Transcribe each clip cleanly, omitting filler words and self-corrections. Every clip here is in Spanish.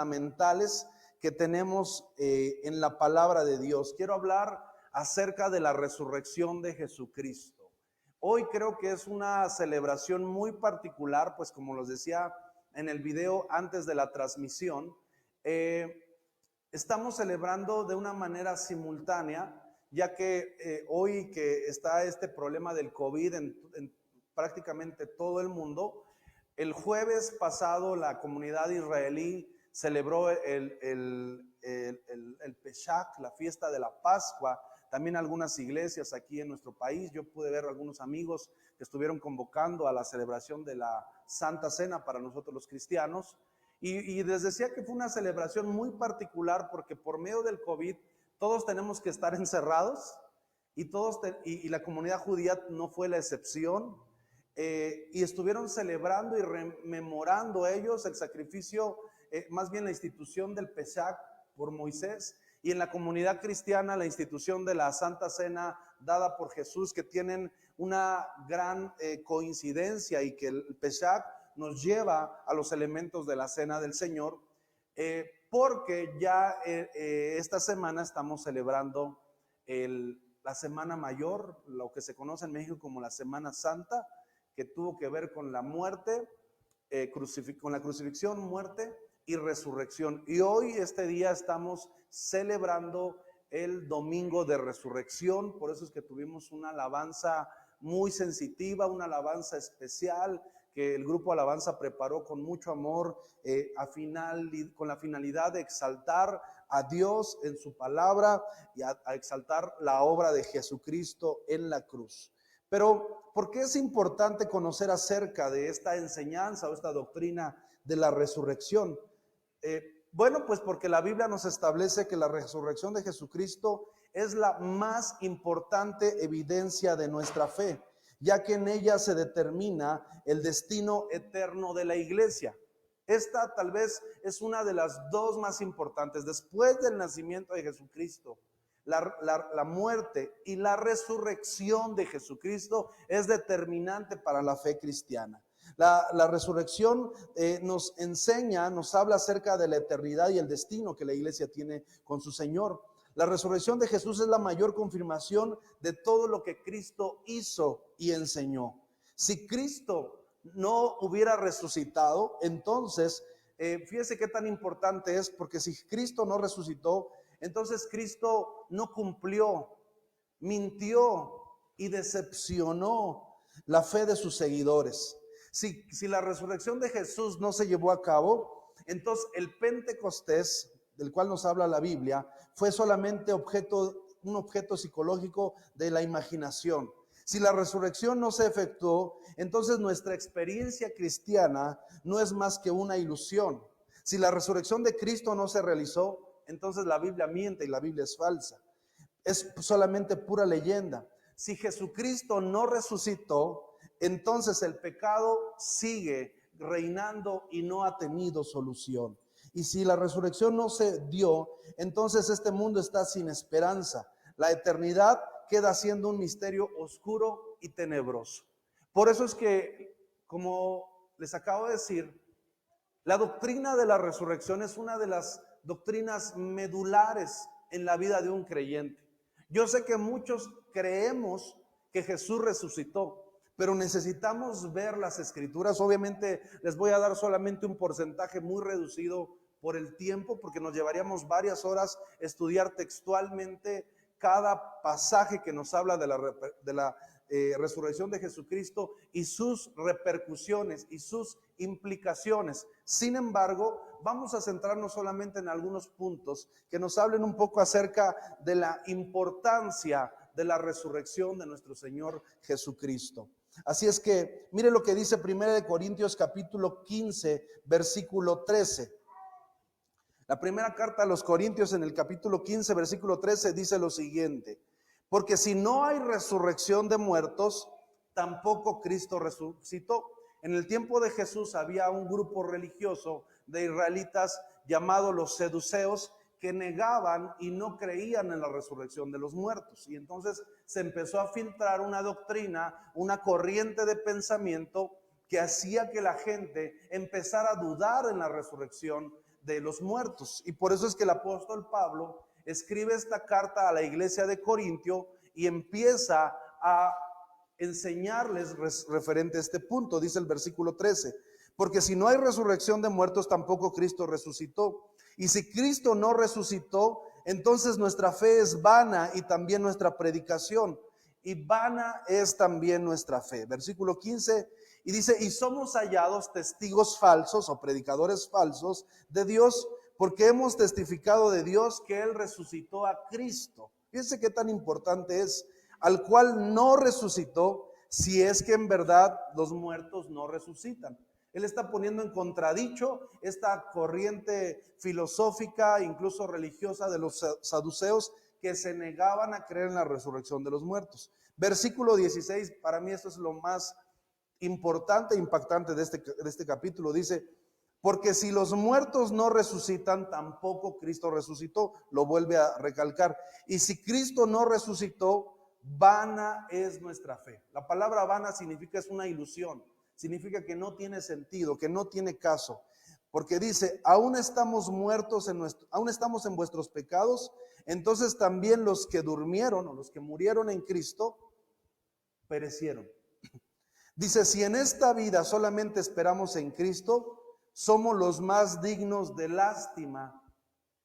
fundamentales que tenemos en la palabra de Dios. Quiero hablar acerca de la resurrección de Jesucristo. Hoy creo que es una celebración muy particular, pues como les decía en el video antes de la transmisión, estamos celebrando de una manera simultánea, ya que hoy que está este problema del COVID en prácticamente todo el mundo, el jueves pasado la comunidad israelí celebró el Pesach, la fiesta de la Pascua. También algunas iglesias aquí en nuestro país, yo pude ver algunos amigos que estuvieron convocando a la celebración de la Santa Cena para nosotros los cristianos. Y les decía que fue una celebración muy particular porque por medio del COVID todos tenemos que estar encerrados y la comunidad judía no fue la excepción. Y estuvieron celebrando y rememorando ellos el sacrificio, más bien la institución del Pesach por Moisés, y en la comunidad cristiana la institución de la Santa Cena dada por Jesús, que tienen una gran coincidencia, y que el Pesach nos lleva a los elementos de la Cena del Señor, porque ya esta semana estamos celebrando la Semana Mayor, lo que se conoce en México como la Semana Santa, que tuvo que ver con la muerte, con la crucifixión, muerte y resurrección. Y hoy, este día, estamos celebrando el domingo de resurrección. Por eso es que tuvimos una alabanza muy sensitiva, una alabanza especial que el grupo Alabanza preparó con mucho amor, con la finalidad de exaltar a Dios en su palabra y a exaltar la obra de Jesucristo en la cruz. Pero, ¿por qué es importante conocer acerca de esta enseñanza o esta doctrina de la resurrección? Bueno, pues porque la Biblia nos establece que la resurrección de Jesucristo es la más importante evidencia de nuestra fe, ya que en ella se determina el destino eterno de la iglesia. Esta tal vez es una de las dos más importantes. Después del nacimiento de Jesucristo, la muerte y la resurrección de Jesucristo es determinante para la fe cristiana. La resurrección nos enseña, nos habla acerca de la eternidad y el destino que la iglesia tiene con su Señor. La resurrección de Jesús es la mayor confirmación de todo lo que Cristo hizo y enseñó. Si Cristo no hubiera resucitado, entonces, fíjese qué tan importante es, porque si Cristo no resucitó, entonces Cristo no cumplió, mintió y decepcionó la fe de sus seguidores. Si la resurrección de Jesús no se llevó a cabo, entonces el Pentecostés, del cual nos habla la Biblia, fue solamente un objeto psicológico de la imaginación. Si la resurrección no se efectuó, entonces nuestra experiencia cristiana no es más que una ilusión. Si la resurrección de Cristo no se realizó, entonces la Biblia miente y la Biblia es falsa. Es solamente pura leyenda. Si Jesucristo no resucitó, entonces el pecado sigue reinando y no ha tenido solución. Y si la resurrección no se dio, entonces este mundo está sin esperanza. La eternidad queda siendo un misterio oscuro y tenebroso. Por eso es que, como les acabo de decir, la doctrina de la resurrección es una de las doctrinas medulares en la vida de un creyente. Yo sé que muchos creemos que Jesús resucitó, pero necesitamos ver las escrituras. Obviamente les voy a dar solamente un porcentaje muy reducido por el tiempo, porque nos llevaríamos varias horas estudiar textualmente cada pasaje que nos habla de la resurrección de Jesucristo y sus repercusiones y sus implicaciones. Sin embargo, vamos a centrarnos solamente en algunos puntos que nos hablen un poco acerca de la importancia de la resurrección de nuestro Señor Jesucristo. Así es que mire lo que dice 1 Corintios capítulo 15 versículo 13. La primera carta a los Corintios, en el capítulo 15 versículo 13, dice lo siguiente: porque si no hay resurrección de muertos, tampoco Cristo resucitó. En el tiempo de Jesús había un grupo religioso de israelitas llamados los seduceos, que negaban y no creían en la resurrección de los muertos. Y entonces se empezó a filtrar una doctrina, una corriente de pensamiento que hacía que la gente empezara a dudar en la resurrección de los muertos. Y por eso es que el apóstol Pablo escribe esta carta a la iglesia de Corintio y empieza a enseñarles referente a este punto. Dice el versículo 13: porque si no hay resurrección de muertos, tampoco Cristo resucitó. Y si Cristo no resucitó, entonces nuestra fe es vana y también nuestra predicación. Y vana es también nuestra fe. Versículo 15, y dice: y somos hallados testigos falsos o predicadores falsos de Dios, porque hemos testificado de Dios que Él resucitó a Cristo. Fíjense qué tan importante es, al cual no resucitó, si es que en verdad los muertos no resucitan. Él está poniendo en contradicho esta corriente filosófica, incluso religiosa, de los saduceos, que se negaban a creer en la resurrección de los muertos. Versículo 16, para mí esto es lo más importante e impactante de este capítulo. Dice: porque si los muertos no resucitan, tampoco Cristo resucitó. Lo vuelve a recalcar. Y si Cristo no resucitó, vana es nuestra fe. La palabra vana significa es una ilusión. Significa que no tiene sentido, que no tiene caso. Porque dice: aún estamos muertos aún estamos en vuestros pecados, entonces también los que durmieron o los que murieron en Cristo perecieron. Dice: si en esta vida solamente esperamos en Cristo, somos los más dignos de lástima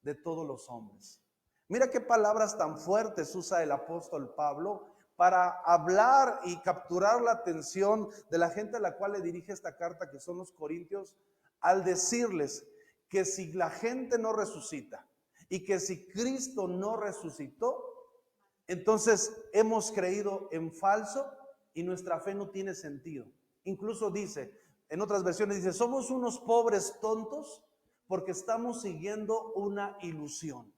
de todos los hombres. Mira qué palabras tan fuertes usa el apóstol Pablo para hablar y capturar la atención de la gente a la cual le dirige esta carta, que son los corintios, al decirles que si la gente no resucita y que si Cristo no resucitó, entonces hemos creído en falso y nuestra fe no tiene sentido. Incluso dice, en otras versiones dice: somos unos pobres tontos porque estamos siguiendo una ilusión.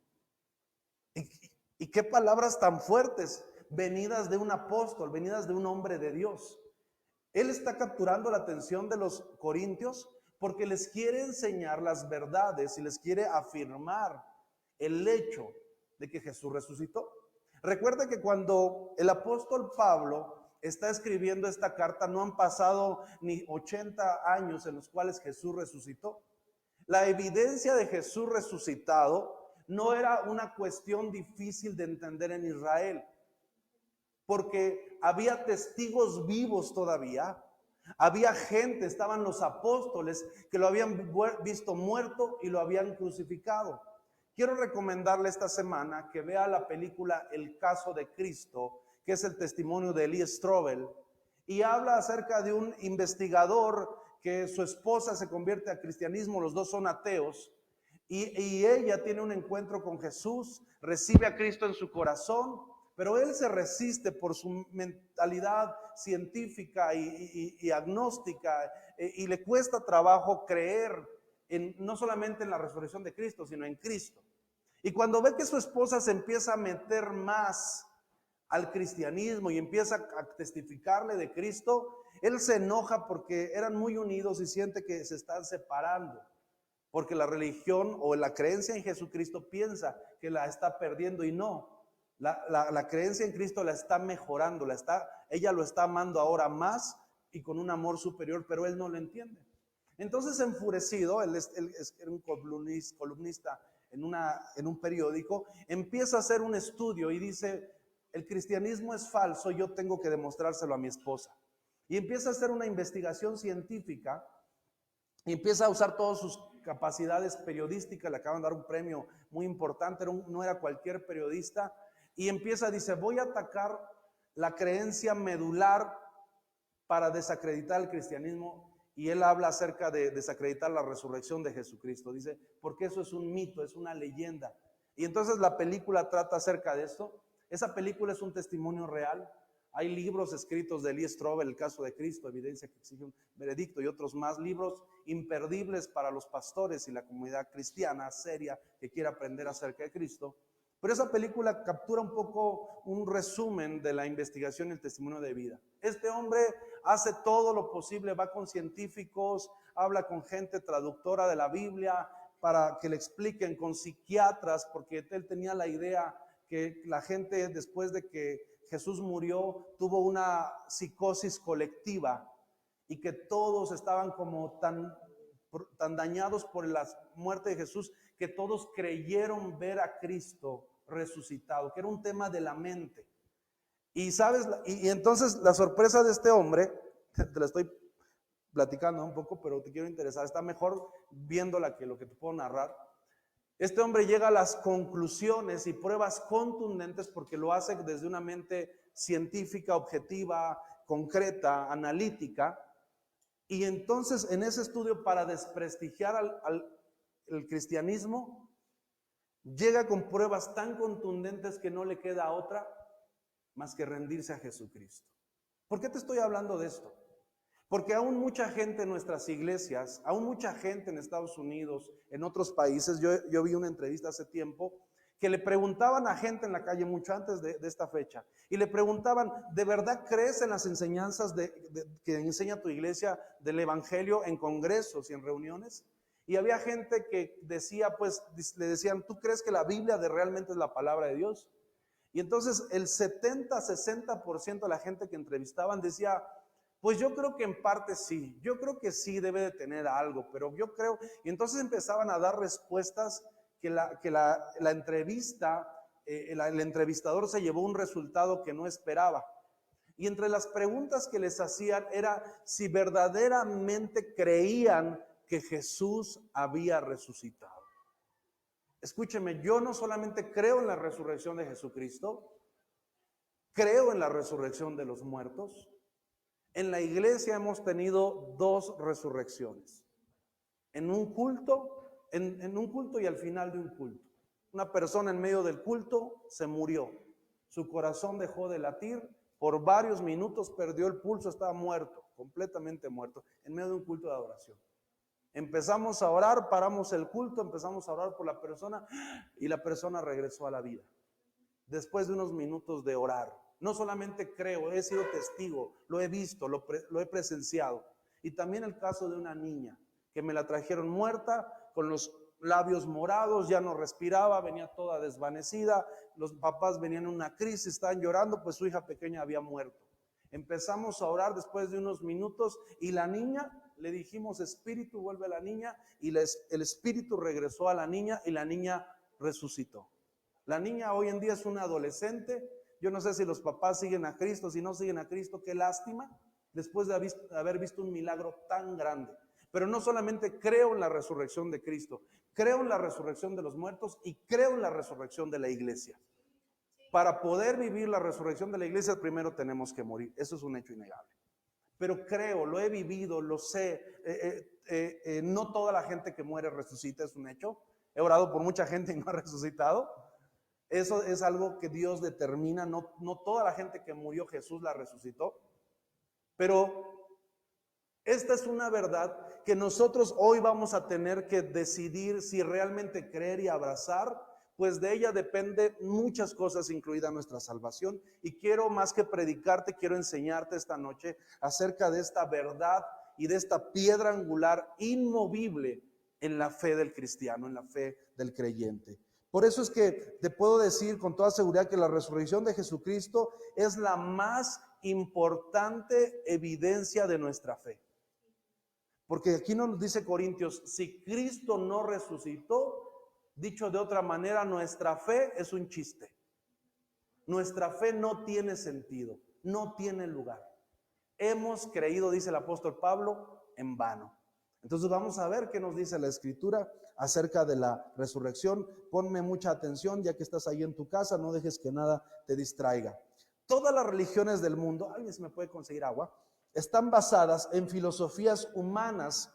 Y qué palabras tan fuertes, venidas de un apóstol, venidas de un hombre de Dios. Él está capturando la atención de los corintios porque les quiere enseñar las verdades y les quiere afirmar el hecho de que Jesús resucitó. Recuerda que cuando el apóstol Pablo está escribiendo esta carta, no han pasado ni 80 años en los cuales Jesús resucitó. La evidencia de Jesús resucitado no era una cuestión difícil de entender en Israel, porque había testigos vivos todavía, había gente, estaban los apóstoles que lo habían visto muerto y lo habían crucificado. Quiero recomendarle esta semana que vea la película El caso de Cristo, que es el testimonio de Lee Strobel, y habla acerca de un investigador que su esposa se convierte al cristianismo, los dos son ateos, y ella tiene un encuentro con Jesús, recibe a Cristo en su corazón, pero él se resiste por su mentalidad científica y agnóstica, y le cuesta trabajo creer no solamente en la resurrección de Cristo, sino en Cristo. Y cuando ve que su esposa se empieza a meter más al cristianismo y empieza a testificarle de Cristo, él se enoja porque eran muy unidos y siente que se están separando, porque la religión o la creencia en Jesucristo piensa que la está perdiendo, y no. La creencia en Cristo la está mejorando, ella lo está amando ahora más y con un amor superior, pero él no lo entiende. Entonces, enfurecido, él es un columnista en un periódico, empieza a hacer un estudio y dice: el cristianismo es falso, yo tengo que demostrárselo a mi esposa. Y empieza a hacer una investigación científica y empieza a usar todas sus capacidades periodísticas. Le acaban de dar un premio muy importante, no era cualquier periodista, y dice: voy a atacar la creencia medular para desacreditar el cristianismo. Y él habla acerca de desacreditar la resurrección de Jesucristo. Dice, porque eso es un mito, es una leyenda. Y entonces la película trata acerca de esto. Esa película es un testimonio real. Hay libros escritos de Lee Strobel, El caso de Cristo, Evidencia que exige un veredicto, y otros más, libros imperdibles para los pastores y la comunidad cristiana seria que quiere aprender acerca de Cristo. Pero esa película captura un poco un resumen de la investigación y el testimonio de vida. Este hombre hace todo lo posible, va con científicos, habla con gente traductora de la Biblia para que le expliquen, con psiquiatras, porque él tenía la idea que la gente, después de que Jesús murió, tuvo una psicosis colectiva y que todos estaban como tan tan dañados por la muerte de Jesús, que todos creyeron ver a Cristo resucitado, que era un tema de la mente. Y sabes, y entonces la sorpresa de este hombre, te la estoy platicando un poco, pero te quiero interesar, está mejor viéndola que lo que te puedo narrar. Este hombre llega a las conclusiones y pruebas contundentes porque lo hace desde una mente científica, objetiva, concreta, analítica. Y entonces en ese estudio, para desprestigiar el cristianismo, llega con pruebas tan contundentes que no le queda otra más que rendirse a Jesucristo. ¿Por qué te estoy hablando de esto? Porque aún mucha gente en nuestras iglesias, aún mucha gente en Estados Unidos, en otros países, yo vi una entrevista hace tiempo, que le preguntaban a gente en la calle mucho antes de esta fecha, y le preguntaban, ¿de verdad crees en las enseñanzas que enseña tu iglesia del evangelio en congresos y en reuniones? Y había gente que decía, pues, le decían, ¿tú crees que la Biblia realmente es la palabra de Dios? Y entonces el 70-60% de la gente que entrevistaban decía, pues yo creo que en parte sí, yo creo que sí debe de tener algo, pero yo creo, y entonces empezaban a dar respuestas que la entrevista, el entrevistador se llevó un resultado que no esperaba. Y entre las preguntas que les hacían era si verdaderamente creían que Jesús había resucitado. Escúcheme, yo no solamente creo en la resurrección de Jesucristo, creo en la resurrección de los muertos. En la iglesia hemos tenido 2 resurrecciones. En un culto, en un culto y al final de un culto. Una persona en medio del culto se murió. Su corazón dejó de latir, por varios minutos perdió el pulso, estaba muerto, completamente muerto, en medio de un culto de adoración. Empezamos a orar, paramos el culto, empezamos a orar por la persona y la persona regresó a la vida. Después de unos minutos de orar. No solamente creo, he sido testigo, lo he visto, lo he presenciado. Y también el caso de una niña que me la trajeron muerta, con los labios morados, ya no respiraba, venía toda desvanecida, los papás venían en una crisis, estaban llorando, pues su hija pequeña había muerto. Empezamos a orar después de unos minutos y la niña, le dijimos, espíritu, vuelve a la niña, y el espíritu regresó a la niña y la niña resucitó. La niña hoy en día es una adolescente. Yo no sé si los papás siguen a Cristo, si no siguen a Cristo, qué lástima, después de haber visto un milagro tan grande. Pero no solamente creo en la resurrección de Cristo, creo en la resurrección de los muertos y creo en la resurrección de la iglesia. Para poder vivir la resurrección de la iglesia, primero tenemos que morir. Eso es un hecho innegable. Pero creo, lo he vivido, lo sé. No toda la gente que muere resucita, es un hecho. He orado por mucha gente y no ha resucitado. Eso es algo que Dios determina. No toda la gente que murió Jesús la resucitó. Pero esta es una verdad que nosotros hoy vamos a tener que decidir si realmente creer y abrazar, pues de ella depende muchas cosas, incluida nuestra salvación. Y quiero, más que predicarte, quiero enseñarte esta noche acerca de esta verdad y de esta piedra angular inmovible en la fe del cristiano, en la fe del creyente. Por eso es que te puedo decir con toda seguridad que la resurrección de Jesucristo es la más importante evidencia de nuestra fe. Porque aquí nos dice Corintios, si Cristo no resucitó, dicho de otra manera, nuestra fe es un chiste. Nuestra fe no tiene sentido, no tiene lugar. Hemos creído, dice el apóstol Pablo, en vano. Entonces vamos a ver qué nos dice la Escritura acerca de la resurrección. Ponme mucha atención, ya que estás ahí en tu casa, no dejes que nada te distraiga. Todas las religiones del mundo, ¿alguien se me puede conseguir agua? Están basadas en filosofías humanas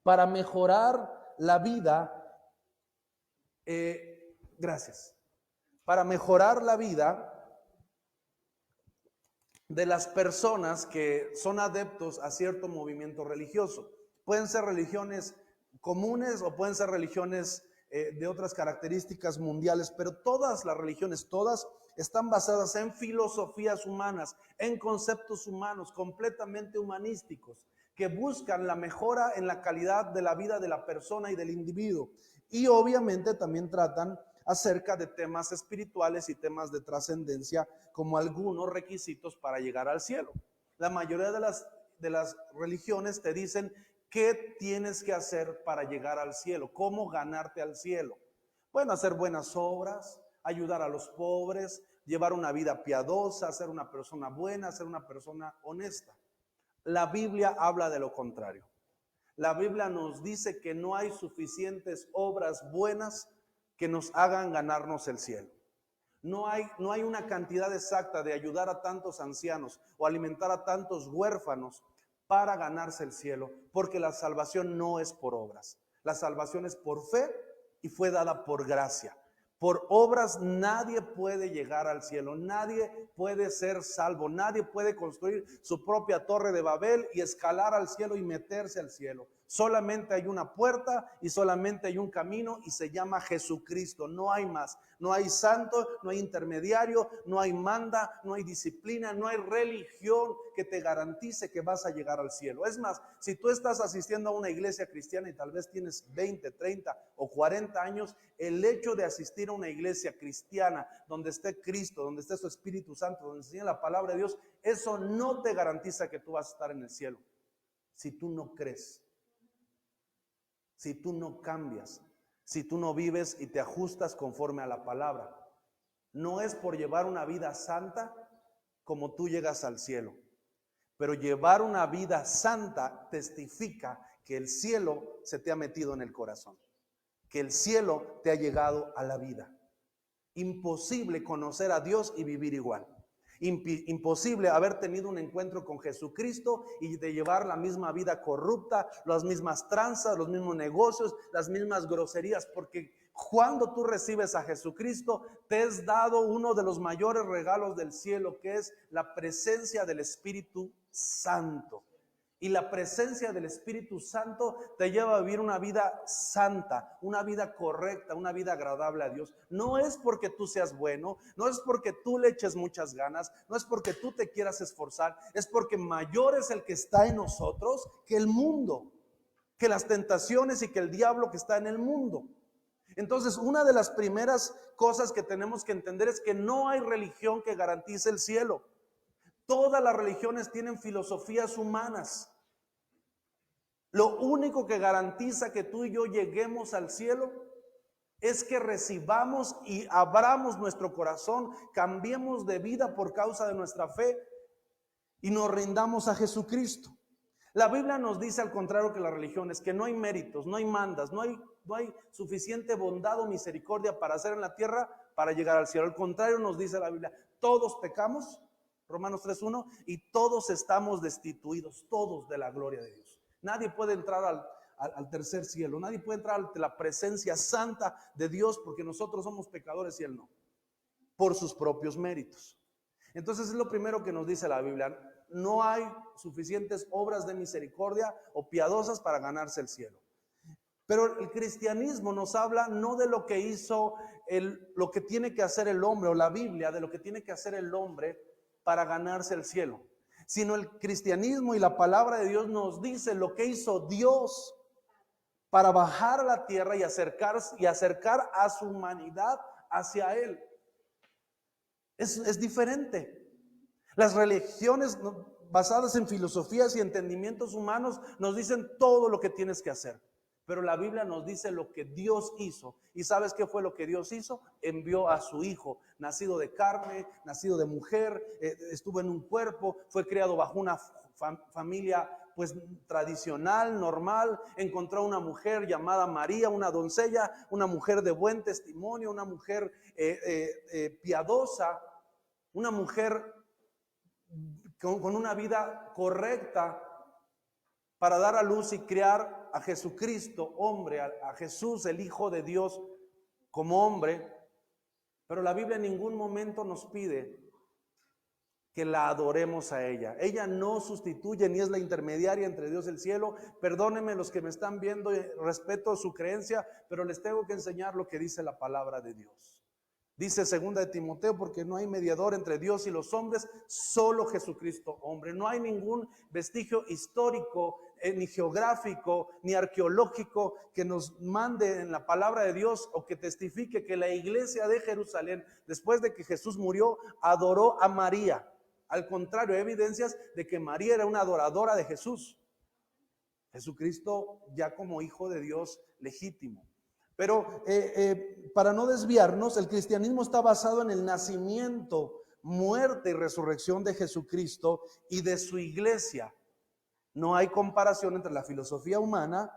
para mejorar la vida. Gracias. Para mejorar la vida de las personas que son adeptos a cierto movimiento religioso. Pueden ser religiones comunes o pueden ser religiones de otras características mundiales, pero todas las religiones, todas están basadas en filosofías humanas, en conceptos humanos, completamente humanísticos, que buscan la mejora en la calidad de la vida de la persona y del individuo. Y obviamente también tratan acerca de temas espirituales y temas de trascendencia como algunos requisitos para llegar al cielo. La mayoría de las religiones te dicen ¿Qué tienes que hacer para llegar al cielo? ¿Cómo ganarte al cielo? Bueno, hacer buenas obras, ayudar a los pobres, llevar una vida piadosa, ser una persona buena, ser una persona honesta. La Biblia habla de lo contrario. La Biblia nos dice que no hay suficientes obras buenas que nos hagan ganarnos el cielo. No hay una cantidad exacta de ayudar a tantos ancianos o alimentar a tantos huérfanos para ganarse el cielo, porque la salvación no es por obras. La salvación es por fe y fue dada por gracia. Por obras nadie puede llegar al cielo, nadie puede ser salvo, nadie puede construir su propia torre de Babel y escalar al cielo y meterse al cielo. Solamente hay una puerta y solamente hay un camino y se llama Jesucristo, no hay más. No hay santo, no hay intermediario, no hay manda, no hay disciplina, no hay religión que te garantice que vas a llegar al cielo. Es más, si tú estás asistiendo a una iglesia cristiana y tal vez tienes 20, 30 o 40 años, el hecho de asistir a una iglesia cristiana donde esté Cristo, donde esté su Espíritu Santo, donde enseña la palabra de Dios, eso no te garantiza que tú vas a estar en el cielo. Si tú no crees, si tú no cambias, si tú no vives y te ajustas conforme a la palabra. No es por llevar una vida santa como tú llegas al cielo, pero llevar una vida santa testifica que el cielo se te ha metido en el corazón, que el cielo te ha llegado a la vida. Imposible conocer a Dios y vivir igual. Imposible haber tenido un encuentro con Jesucristo y de llevar la misma vida corrupta, las mismas tranzas, los mismos negocios, las mismas groserías, porque cuando tú recibes a Jesucristo, te es dado uno de los mayores regalos del cielo, que es la presencia del Espíritu Santo. Y la presencia del Espíritu Santo te lleva a vivir una vida santa, una vida correcta, una vida agradable a Dios. No es porque tú seas bueno, no es porque tú le eches muchas ganas, no es porque tú te quieras esforzar, es porque mayor es el que está en nosotros que el mundo, que las tentaciones y que el diablo que está en el mundo. Entonces, una de las primeras cosas que tenemos que entender es que no hay religión que garantice el cielo. Todas las religiones tienen filosofías humanas. Lo único que garantiza que tú y yo lleguemos al cielo es que recibamos y abramos nuestro corazón, cambiemos de vida por causa de nuestra fe y nos rindamos a Jesucristo. La Biblia nos dice al contrario que las religiones, que no hay méritos, no hay mandas, no hay suficiente bondad o misericordia para hacer en la tierra para llegar al cielo. Al contrario nos dice la Biblia, todos pecamos, Romanos 3:1, y todos estamos destituidos, todos de la gloria de Dios. Nadie puede entrar al tercer cielo, nadie puede entrar ante la presencia santa de Dios porque nosotros somos pecadores y Él no, por sus propios méritos. Entonces es lo primero que nos dice la Biblia, no hay suficientes obras de misericordia o piadosas para ganarse el cielo. Pero el cristianismo nos habla no de lo que hizo, lo que tiene que hacer el hombre, o la Biblia, de lo que tiene que hacer el hombre para ganarse el cielo, sino el cristianismo y la palabra de Dios nos dice lo que hizo Dios para bajar a la tierra y acercar a su humanidad hacia Él. Es diferente. Las religiones basadas en filosofías y entendimientos humanos nos dicen todo lo que tienes que hacer. Pero la Biblia nos dice lo que Dios hizo. ¿Y sabes qué fue lo que Dios hizo? Envió a su Hijo, nacido de carne, nacido de mujer, estuvo en un cuerpo, fue criado bajo una familia pues tradicional, normal. Encontró una mujer llamada María, una doncella, una mujer de buen testimonio, una mujer piadosa, una mujer con una vida correcta para dar a luz y criar a Jesucristo, hombre, a Jesús, el Hijo de Dios, como hombre. Pero la Biblia en ningún momento nos pide que la adoremos a ella. Ella no sustituye ni es la intermediaria entre Dios y el cielo. Perdónenme los que me están viendo, respeto su creencia, pero les tengo que enseñar lo que dice la palabra de Dios. Dice 2 de Timoteo, porque no hay mediador entre Dios y los hombres, solo Jesucristo hombre. No hay ningún vestigio histórico, ni geográfico, ni arqueológico que nos mande en la palabra de Dios o que testifique que la iglesia de Jerusalén, después de que Jesús murió, adoró a María. Al contrario, hay evidencias de que María era una adoradora de Jesús. Jesucristo ya como hijo de Dios legítimo. Pero para no desviarnos, el cristianismo está basado en el nacimiento, muerte y resurrección de Jesucristo y de su iglesia. No hay comparación entre la filosofía humana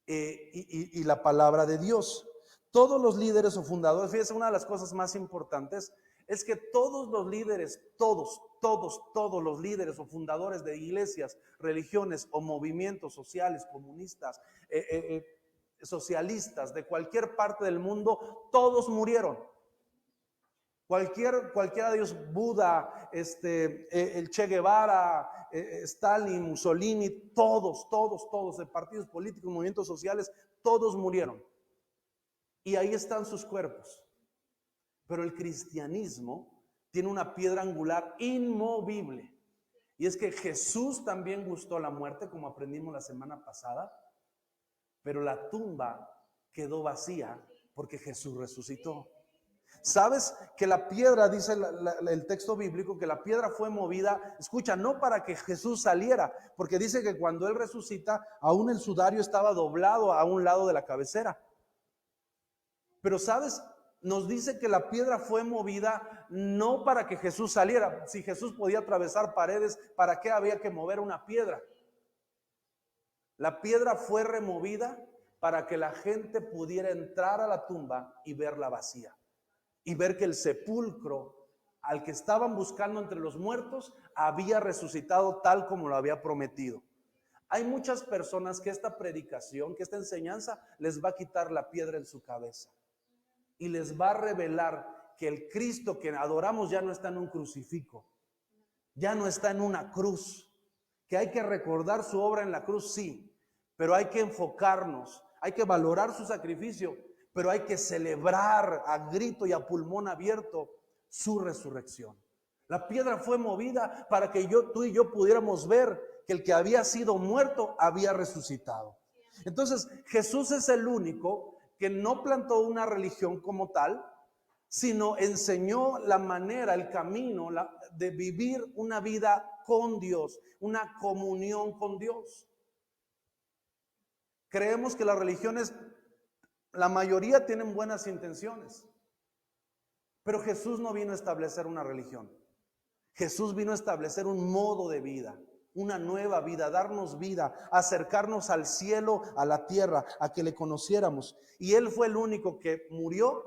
y la palabra de Dios. Todos los líderes o fundadores, fíjense, una de las cosas más importantes es que todos los líderes, todos los líderes o fundadores de iglesias, religiones o movimientos sociales, comunistas, socialistas de cualquier parte del mundo, todos murieron. Cualquiera de ellos, Buda, el Che Guevara, Stalin, Mussolini, todos de partidos políticos, movimientos sociales, todos murieron. Y ahí están sus cuerpos. Pero el cristianismo tiene una piedra angular inmovible. Y es que Jesús también gustó la muerte, como aprendimos la semana pasada, pero la tumba quedó vacía porque Jesús resucitó. ¿Sabes que la piedra, dice el texto bíblico, que la piedra fue movida, escucha, no para que Jesús saliera, porque dice que cuando Él resucita, aún el sudario estaba doblado a un lado de la cabecera. Pero ¿sabes? Nos dice que la piedra fue movida no para que Jesús saliera. Si Jesús podía atravesar paredes, ¿para qué había que mover una piedra? La piedra fue removida para que la gente pudiera entrar a la tumba y verla vacía. Y ver que el sepulcro al que estaban buscando entre los muertos había resucitado tal como lo había prometido. Hay muchas personas que esta predicación, que esta enseñanza les va a quitar la piedra en su cabeza y les va a revelar que el Cristo que adoramos ya no está en un crucifijo, ya no está en una cruz, que hay que recordar su obra en la cruz, sí, pero hay que enfocarnos, hay que valorar su sacrificio, pero hay que celebrar a grito y a pulmón abierto su resurrección. La piedra fue movida para que tú y yo pudiéramos ver que el que había sido muerto había resucitado. Entonces, Jesús es el único que no plantó una religión como tal, sino enseñó la manera, el camino de vivir una vida con Dios, una comunión con Dios. Creemos que las religiones, la mayoría tienen buenas intenciones, pero Jesús no vino a establecer una religión. Jesús vino a establecer un modo de vida, una nueva vida, darnos vida, acercarnos al cielo, a la tierra, a que le conociéramos. Y Él fue el único que murió,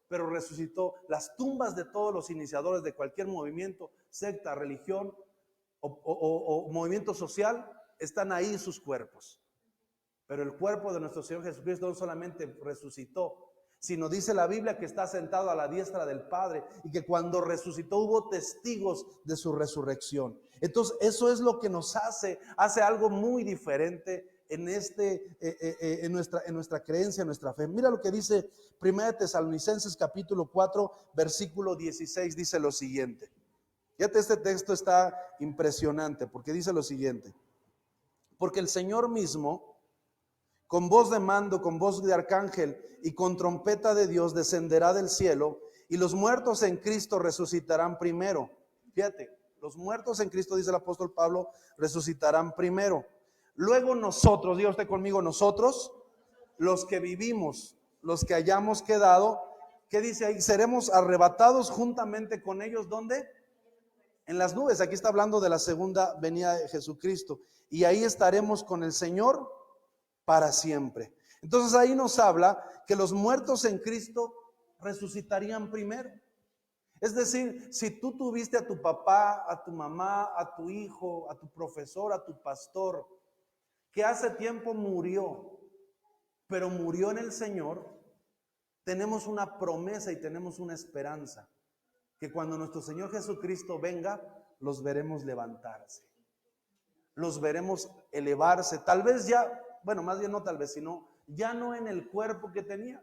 pero resucitó. Las tumbas de todos los iniciadores de cualquier movimiento, secta, religión o movimiento social, están ahí sus cuerpos. Pero el cuerpo de nuestro Señor Jesucristo no solamente resucitó, sino dice la Biblia que está sentado a la diestra del Padre y que cuando resucitó hubo testigos de su resurrección. Entonces eso es lo que nos hace algo muy diferente en nuestra creencia, en nuestra fe. Mira lo que dice 1 Tesalonicenses capítulo 4 versículo 16, dice lo siguiente. Fíjate, este texto está impresionante porque dice lo siguiente: porque el Señor mismo, con voz de mando, con voz de arcángel y con trompeta de Dios, descenderá del cielo, y los muertos en Cristo resucitarán primero. Fíjate, los muertos en Cristo, dice el apóstol Pablo, resucitarán primero. Luego nosotros, diga usted conmigo, nosotros, los que vivimos, los que hayamos quedado, ¿qué dice ahí? Seremos arrebatados juntamente con ellos, ¿dónde? En las nubes. Aquí está hablando de la segunda venida de Jesucristo. Y ahí estaremos con el Señor para siempre. Entonces ahí nos habla que los muertos en Cristo resucitarían primero. Es decir, si tú tuviste a tu papá, a tu mamá, a tu hijo, a tu profesor, a tu pastor, que hace tiempo murió, pero murió en el Señor, tenemos una promesa y tenemos una esperanza, que cuando nuestro Señor Jesucristo venga, los veremos levantarse, los veremos elevarse, tal vez ya, bueno, más bien no tal vez, sino ya no en el cuerpo que tenía.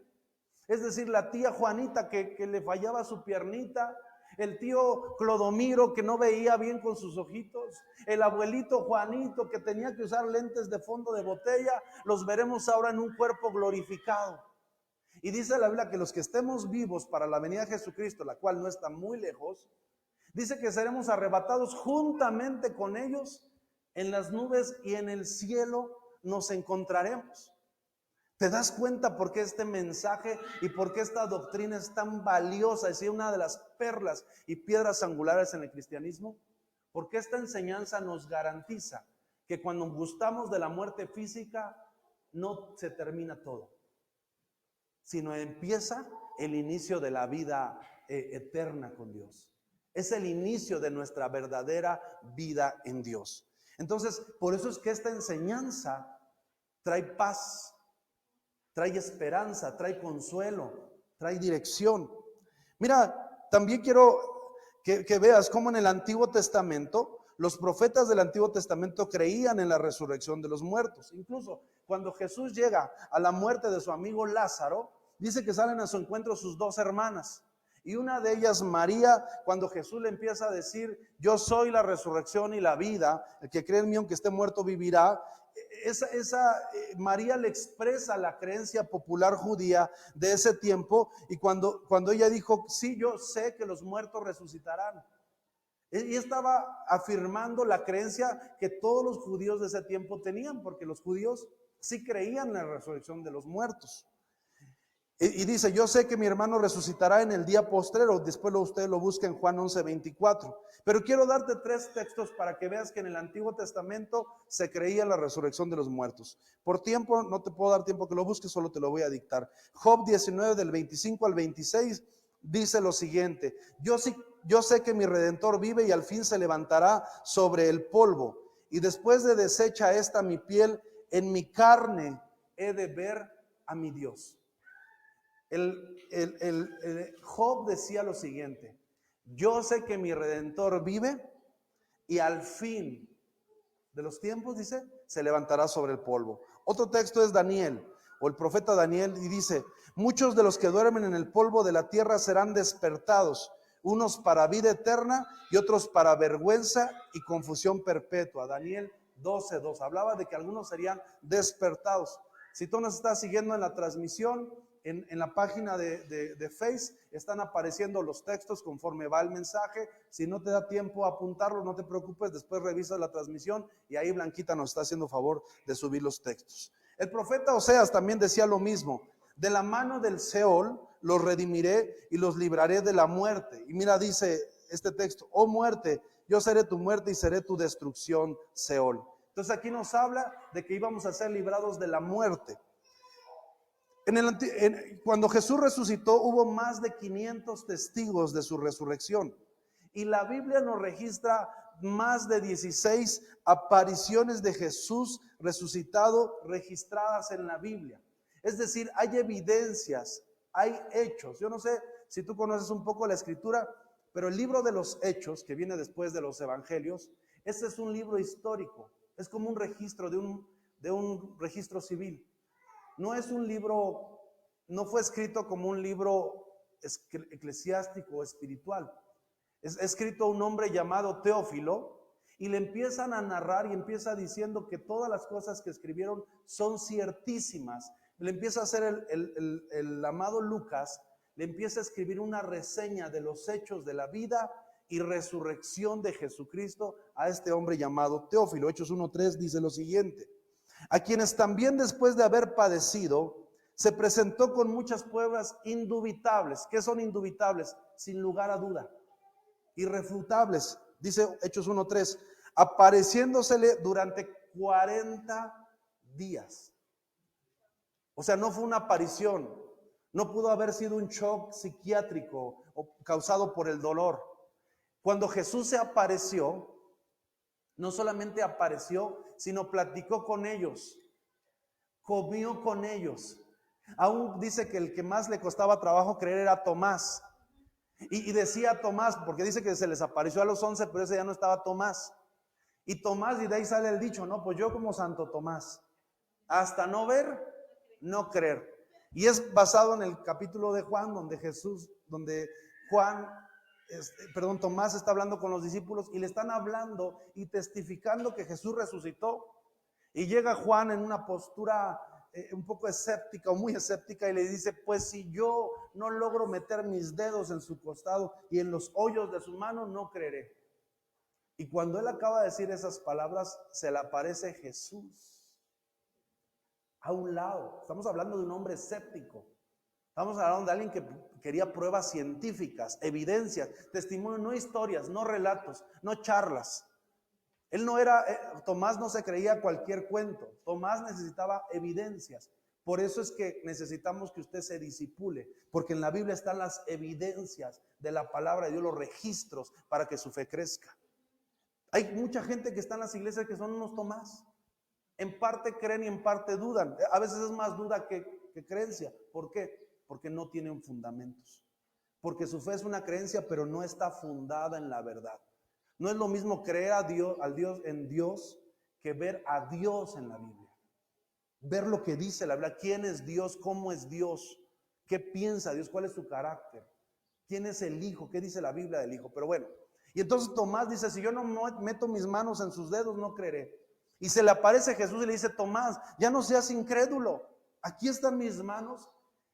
Es decir, la tía Juanita que le fallaba su piernita, el tío Clodomiro que no veía bien con sus ojitos, el abuelito Juanito que tenía que usar lentes de fondo de botella, los veremos ahora en un cuerpo glorificado. Y dice la Biblia que los que estemos vivos para la venida de Jesucristo, la cual no está muy lejos, dice que seremos arrebatados juntamente con ellos En las nubes y en el cielo nos encontraremos. ¿Te das cuenta por qué este mensaje y por qué esta doctrina es tan valiosa? Es una de las perlas y piedras angulares en el cristianismo. Porque esta enseñanza nos garantiza que cuando gustamos de la muerte física, no se termina todo, sino empieza el inicio de la vida eterna con Dios. Es el inicio de nuestra verdadera vida en Dios. Entonces, por eso es que esta enseñanza trae paz, trae esperanza, trae consuelo, trae dirección. Mira, también quiero que veas cómo en el Antiguo Testamento los profetas del Antiguo Testamento creían en la resurrección de los muertos. Incluso cuando Jesús llega a la muerte de su amigo Lázaro, dice que salen a su encuentro sus dos hermanas. Y una de ellas, María, cuando Jesús le empieza a decir: yo soy la resurrección y la vida, el que cree en mí aunque esté muerto vivirá. María le expresa la creencia popular judía de ese tiempo. Y cuando ella dijo: sí, yo sé que los muertos resucitarán, y estaba afirmando la creencia que todos los judíos de ese tiempo tenían, porque los judíos sí creían en la resurrección de los muertos. Y dice: yo sé que mi hermano resucitará en el día postrero. Después usted lo busca en Juan 11:24. Pero quiero darte 3 textos para que veas que en el Antiguo Testamento se creía en la resurrección de los muertos. Por tiempo no te puedo dar tiempo que lo busques, solo te lo voy a dictar. Job 19 del 25 al 26 dice lo siguiente: yo sé que mi Redentor vive y al fin se levantará sobre el polvo. Y después de deshecha esta mi piel, en mi carne he de ver a mi Dios. Job decía lo siguiente: yo sé que mi Redentor vive y al fin de los tiempos, dice, se levantará sobre el polvo. Otro texto es Daniel, o el profeta Daniel, y dice: muchos de los que duermen en el polvo de la tierra serán despertados, unos para vida eterna y otros para vergüenza y confusión perpetua. Daniel 12:2 hablaba de que algunos serían despertados. Si tú nos estás siguiendo en la transmisión, en la página de Face están apareciendo los textos conforme va el mensaje. Si no te da tiempo a apuntarlo, no te preocupes, después revisas la transmisión y ahí Blanquita nos está haciendo favor de subir los textos. El profeta Oseas también decía lo mismo: de la mano del Seol los redimiré y los libraré de la muerte. Y mira, dice este texto: oh muerte, yo seré tu muerte y seré tu destrucción, Seol. Entonces aquí nos habla de que íbamos a ser librados de la muerte. Cuando Jesús resucitó, hubo más de 500 testigos de su resurrección. Y la Biblia nos registra más de 16 apariciones de Jesús resucitado registradas en la Biblia. Es decir, hay evidencias, hay hechos. Yo no sé si tú conoces un poco la escritura, pero el libro de los Hechos, que viene después de los Evangelios, este es un libro histórico. Es como un registro de un registro civil. No es un libro, no fue escrito como un libro eclesiástico o espiritual. Es escrito un hombre llamado Teófilo, y le empiezan a narrar y empieza diciendo que todas las cosas que escribieron son ciertísimas. Le empieza a hacer el amado Lucas, le empieza a escribir una reseña de los hechos de la vida y resurrección de Jesucristo a este hombre llamado Teófilo. Hechos 1:3 dice lo siguiente: a quienes también después de haber padecido, se presentó con muchas pruebas indubitables. ¿Qué son indubitables? Sin lugar a duda. Irrefutables, dice Hechos 1:3, apareciéndosele durante 40 días. O sea, no fue una aparición, no pudo haber sido un shock psiquiátrico o causado por el dolor. Cuando Jesús se apareció, no solamente apareció, sino platicó con ellos, comió con ellos. Aún dice que el que más le costaba trabajo creer era Tomás. Y decía Tomás, porque dice que se les apareció a los 11, pero ese ya no estaba Tomás. Y Tomás, y de ahí sale el dicho, no, pues yo como Santo Tomás, hasta no ver, no creer. Y es basado en el capítulo de Juan, donde Tomás está hablando con los discípulos y le están hablando y testificando que Jesús resucitó. Y llega Juan en una postura un poco escéptica o muy escéptica y le dice: pues si yo no logro meter mis dedos en su costado y en los hoyos de su mano, no creeré. Y cuando él acaba de decir esas palabras, se le aparece Jesús a un lado. Estamos hablando de un hombre escéptico. Estamos hablando de alguien que quería pruebas científicas, evidencias, testimonios, no historias, no relatos, no charlas. Él no era, Tomás no se creía cualquier cuento. Tomás necesitaba evidencias. Por eso es que necesitamos que usted se discipule, porque en la Biblia están las evidencias de la palabra de Dios, los registros para que su fe crezca. Hay mucha gente que está en las iglesias que son unos Tomás. En parte creen y en parte dudan. A veces es más duda que creencia. ¿Por qué? Porque no tienen fundamentos. Porque su fe es una creencia, pero no está fundada en la verdad. No es lo mismo creer en Dios que ver a Dios en la Biblia. Ver lo que dice la Biblia. ¿Quién es Dios? ¿Cómo es Dios? ¿Qué piensa Dios? ¿Cuál es su carácter? ¿Quién es el Hijo? ¿Qué dice la Biblia del Hijo? Pero bueno, y entonces Tomás dice, si yo no meto mis manos en sus dedos, no creeré. Y se le aparece Jesús y le dice, Tomás, ya no seas incrédulo. Aquí están mis manos.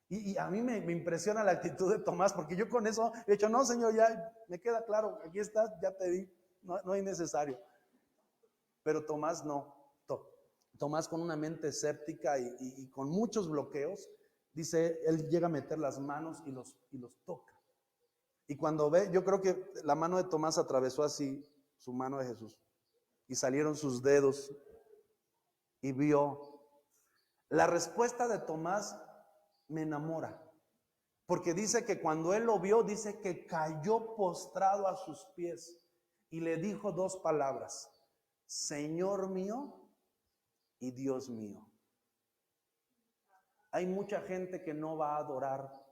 Y a mí me impresiona la actitud de Tomás, porque yo con eso he dicho, no, Señor, ya me queda claro, aquí estás, ya te di, no es necesario. Pero Tomás no. Tomás, con una mente escéptica y con muchos bloqueos, dice, él llega a meter las manos y los toca. Y cuando ve, yo creo que la mano de Tomás atravesó así su mano de Jesús y salieron sus dedos y vio. La respuesta de Tomás me enamora, porque dice que cuando él lo vio, dice que cayó postrado a sus pies y le dijo dos palabras: Señor mío y Dios mío. Hay mucha gente que no va a adorar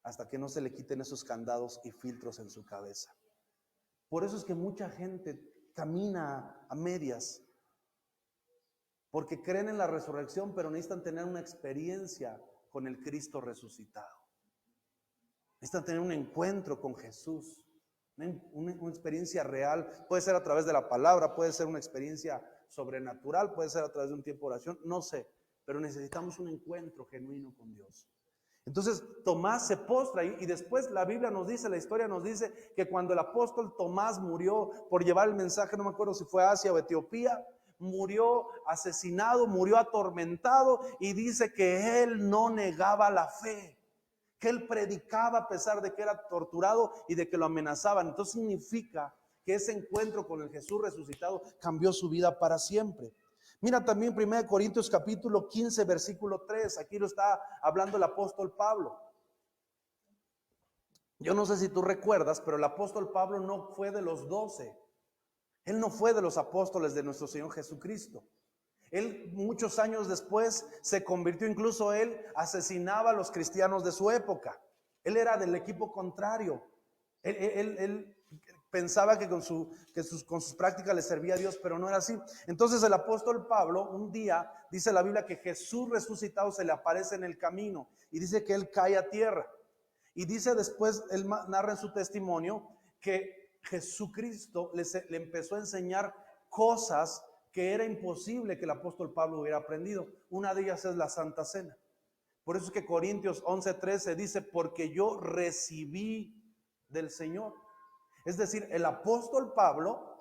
hasta que no se le quiten esos candados y filtros en su cabeza. Por eso es que mucha gente camina a medias, porque creen en la resurrección, pero necesitan tener una experiencia con el Cristo resucitado. Necesitan tener un encuentro con Jesús, una experiencia real. Puede ser a través de la palabra, puede ser una experiencia sobrenatural, puede ser a través de un tiempo de oración, no sé, pero necesitamos un encuentro genuino con Dios. Entonces Tomás se postra y después la Biblia nos dice, la historia nos dice que cuando el apóstol Tomás murió por llevar el mensaje, no me acuerdo si fue a Asia o Etiopía, murió asesinado, murió atormentado, y dice que él no negaba la fe, que él predicaba a pesar de que era torturado y de que lo amenazaban. Entonces significa que ese encuentro con el Jesús resucitado cambió su vida para siempre. Mira también 1 Corintios capítulo 15 versículo 3, aquí lo está hablando el apóstol Pablo. Yo no sé si tú recuerdas, pero el apóstol Pablo no fue de los 12. Él no fue de los apóstoles de nuestro Señor Jesucristo. Él muchos años después se convirtió, incluso él asesinaba a los cristianos de su época. Él era del equipo contrario. Él pensaba que con sus prácticas le servía a Dios, pero no era así. Entonces el apóstol Pablo, un día, dice la Biblia que Jesús resucitado se le aparece en el camino y dice que él cae a tierra. Y dice después, él narra en su testimonio que Jesucristo le empezó a enseñar cosas que era imposible que el apóstol Pablo hubiera aprendido. Una de ellas es la Santa Cena. Por eso es que Corintios 11:13 dice, porque yo recibí del Señor. Es decir, el apóstol Pablo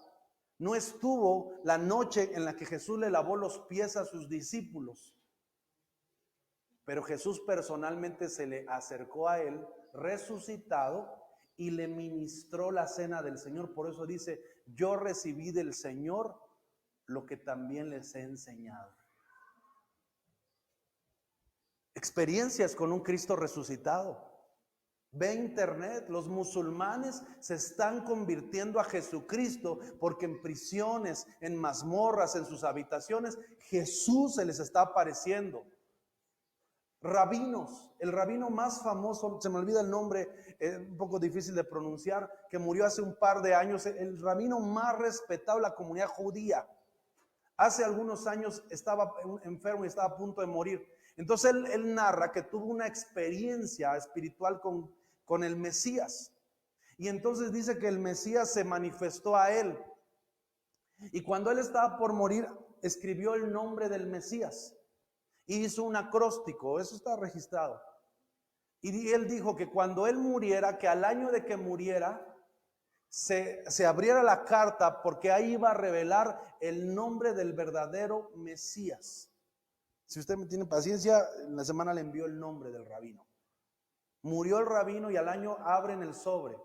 no estuvo la noche en la que Jesús le lavó los pies a sus discípulos, pero Jesús personalmente se le acercó a él resucitado y le ministró la cena del Señor. Por eso dice, yo recibí del Señor lo que también les he enseñado. Experiencias con un Cristo resucitado. Ve internet, los musulmanes se están convirtiendo a Jesucristo porque en prisiones, en mazmorras, en sus habitaciones, Jesús se les está apareciendo. Rabinos, el rabino más famoso, se me olvida el nombre, un poco difícil de pronunciar, que murió hace un par de años, el rabino más respetado de la comunidad judía. Hace algunos años estaba enfermo y estaba a punto de morir. Entonces él narra que tuvo una experiencia espiritual con el Mesías. Y entonces dice que el Mesías se manifestó a él. Y cuando él estaba por morir, escribió el nombre del Mesías. Y hizo un acróstico, eso está registrado. Y él dijo que cuando él muriera, que al año de que muriera, se abriera la carta, porque ahí iba a revelar el nombre del verdadero Mesías. Si usted me tiene paciencia, en la semana le envió el nombre del rabino. Murió el rabino y al año abren el sobre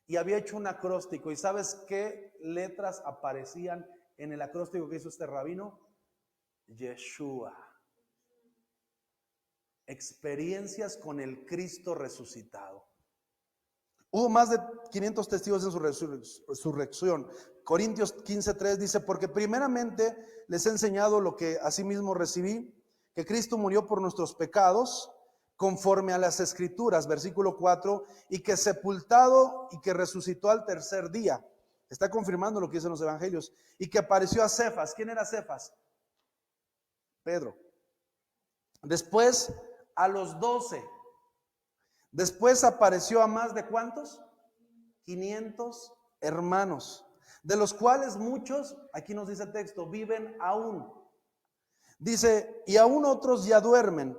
y había hecho un acróstico. ¿Y sabes qué letras aparecían en el acróstico que hizo este rabino? Yeshua. Experiencias con el Cristo resucitado. Hubo más de 500 testigos en su resurrección. Corintios 15:3 dice: porque primeramente les he enseñado lo que asimismo recibí, que Cristo murió por nuestros pecados, conforme a las Escrituras, versículo 4, y que sepultado y que resucitó al tercer día. Está confirmando lo que dicen los evangelios. Y que apareció a Cefas. ¿Quién era Cefas? Pedro. Después a los 12. Después apareció a más de ¿cuántos? 500 hermanos, de los cuales muchos, aquí nos dice el texto, viven aún. Dice, y aún otros ya duermen.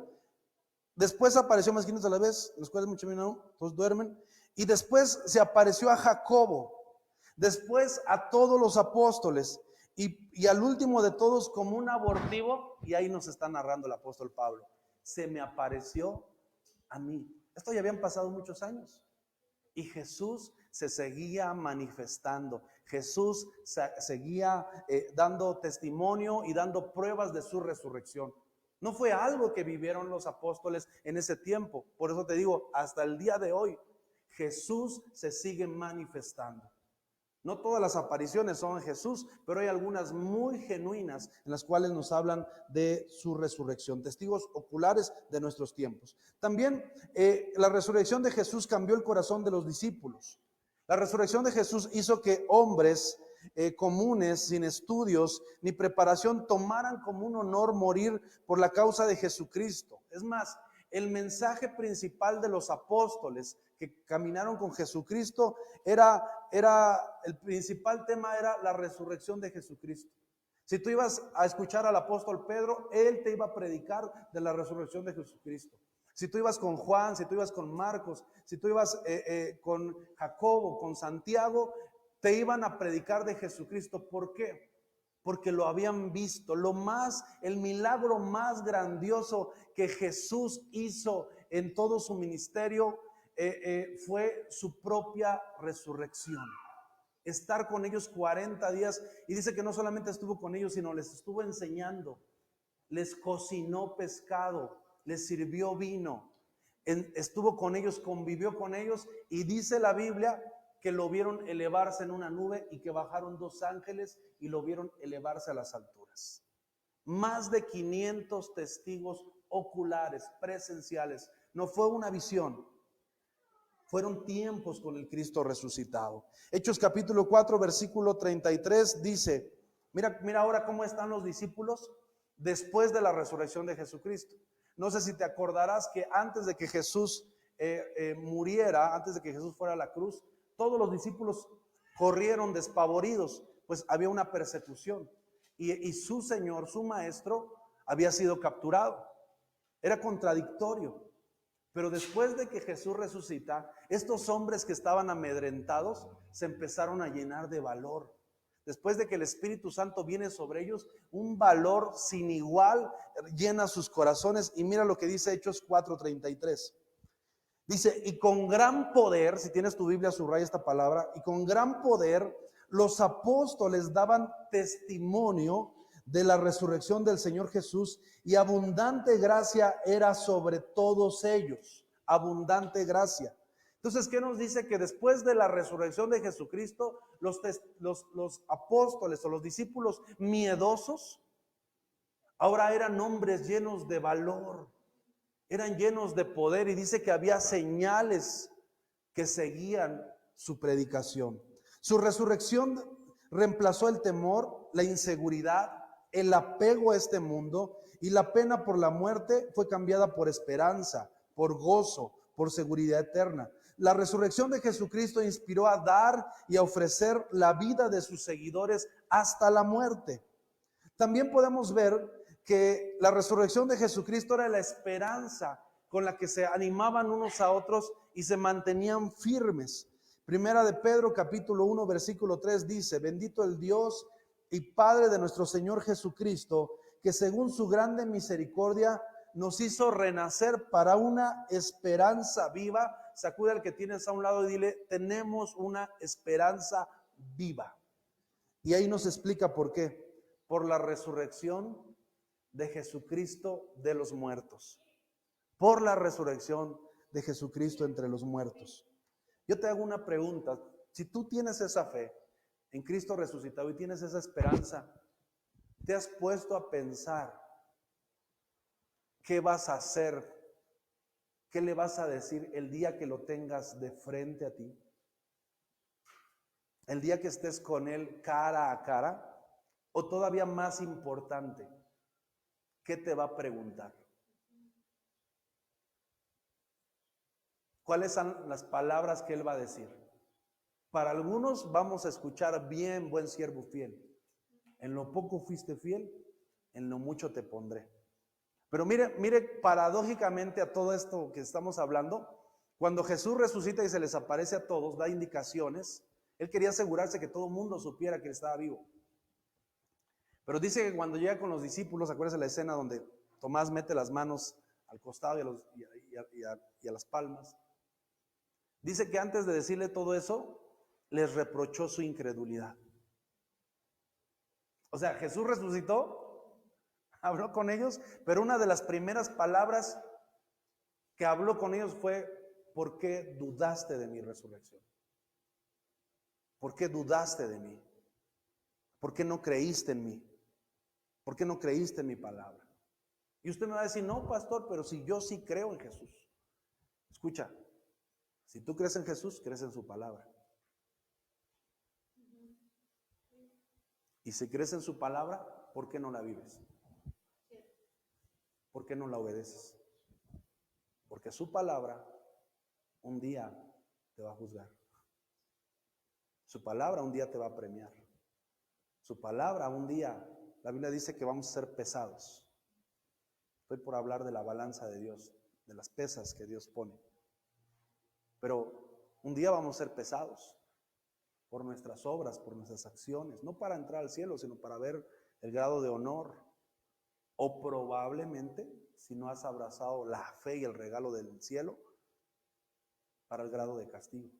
Después apareció más 500 a la vez, los cuales muchos viven aún, todos duermen. Y después se apareció a Jacobo, después a todos los apóstoles, y al último de todos como un abortivo, y ahí nos está narrando el apóstol Pablo, se me apareció a mí. Esto ya habían pasado muchos años y Jesús se seguía manifestando. Jesús seguía dando testimonio y dando pruebas de su resurrección. No fue algo que vivieron los apóstoles en ese tiempo. Por eso te digo, hasta el día de hoy, Jesús se sigue manifestando. No todas las apariciones son Jesús, pero hay algunas muy genuinas en las cuales nos hablan de su resurrección, testigos oculares de nuestros tiempos. También la resurrección de Jesús cambió el corazón de los discípulos. La resurrección de Jesús hizo que hombres comunes, sin estudios ni preparación, tomaran como un honor morir por la causa de Jesucristo. Es más, el mensaje principal de los apóstoles que caminaron con Jesucristo el principal tema era la resurrección de Jesucristo. Si tú ibas a escuchar al apóstol Pedro, él te iba a predicar de la resurrección de Jesucristo. Si tú ibas con Juan, si tú ibas con Marcos, si tú ibas con Jacobo, con Santiago, te iban a predicar de Jesucristo. ¿Por qué? Porque lo habían visto. El milagro más grandioso que Jesús hizo en todo su ministerio fue su propia resurrección. Estar con ellos 40 días, y dice que no solamente estuvo con ellos, sino les estuvo enseñando, les cocinó pescado, les sirvió vino, estuvo con ellos, convivió con ellos, y dice la Biblia que lo vieron elevarse en una nube y que bajaron 2 ángeles y lo vieron elevarse a las alturas. Más de 500 testigos oculares, presenciales. No fue una visión, fueron tiempos con el Cristo resucitado. Hechos capítulo 4, versículo 33 dice, mira ahora cómo están los discípulos después de la resurrección de Jesucristo. No sé si te acordarás que antes de que Jesús muriera, antes de que Jesús fuera a la cruz, todos los discípulos corrieron despavoridos, pues había una persecución. Y su Señor, su Maestro, había sido capturado. Era contradictorio. Pero después de que Jesús resucita, estos hombres que estaban amedrentados se empezaron a llenar de valor. Después de que el Espíritu Santo viene sobre ellos, un valor sin igual llena sus corazones. Y mira lo que dice Hechos 4:33. Dice, y con gran poder, si tienes tu Biblia, subraya esta palabra, y con gran poder los apóstoles daban testimonio de la resurrección del Señor Jesús, y abundante gracia era sobre todos ellos. Abundante gracia. Entonces, ¿qué nos dice? Que después de la resurrección de Jesucristo, los apóstoles o los discípulos miedosos, ahora eran hombres llenos de valor, eran llenos de poder, y dice que había señales que seguían su predicación. Su resurrección reemplazó el temor, la inseguridad, el apego a este mundo, y la pena por la muerte fue cambiada por esperanza, por gozo, por seguridad eterna. La resurrección de Jesucristo inspiró a dar y a ofrecer la vida de sus seguidores hasta la muerte. También podemos ver que la resurrección de Jesucristo era la esperanza con la que se animaban unos a otros y se mantenían firmes. Primera de Pedro capítulo 1 versículo 3 dice: bendito el Dios y Padre de nuestro Señor Jesucristo, que según su grande misericordia nos hizo renacer para una esperanza viva. Sacude al que tienes a un lado y dile: tenemos una esperanza viva. Y ahí nos explica por qué. Por la resurrección de Jesucristo de los muertos. Por la resurrección de Jesucristo entre los muertos. Yo te hago una pregunta. Si tú tienes esa fe en Cristo resucitado y tienes esa esperanza, ¿te has puesto a pensar qué vas a hacer? ¿Qué le vas a decir el día que lo tengas de frente a ti? El día que estés con Él cara a cara. O todavía más importante, ¿qué te va a preguntar? ¿Cuáles son las palabras que Él va a decir? Para algunos vamos a escuchar: bien, buen siervo fiel. En lo poco fuiste fiel, en lo mucho te pondré. Pero mire paradójicamente a todo esto que estamos hablando, cuando Jesús resucita y se les aparece a todos, da indicaciones. Él quería asegurarse que todo el mundo supiera que Él estaba vivo. Pero dice que cuando llega con los discípulos, acuérdense la escena donde Tomás mete las manos al costado y a las palmas. Dice que antes de decirle todo eso, les reprochó su incredulidad. O sea, Jesús resucitó, habló con ellos, pero una de las primeras palabras que habló con ellos fue: ¿por qué dudaste de mi resurrección? ¿Por qué dudaste de mí? ¿Por qué no creíste en mí? ¿Por qué no creíste en mi palabra? Y usted me va a decir: no, pastor, pero si yo sí creo en Jesús. Escucha, si tú crees en Jesús, crees en su palabra. Y si crees en su palabra, ¿por qué no la vives? ¿Por qué no la obedeces? Porque su palabra un día te va a juzgar. Su palabra un día te va a premiar. Su palabra un día, la Biblia dice que vamos a ser pesados. Estoy por hablar de la balanza de Dios, de las pesas que Dios pone. Pero un día vamos a ser pesados por nuestras obras, por nuestras acciones, no para entrar al cielo, sino para ver el grado de honor. O probablemente, si no has abrazado la fe y el regalo del cielo, para el grado de castigo.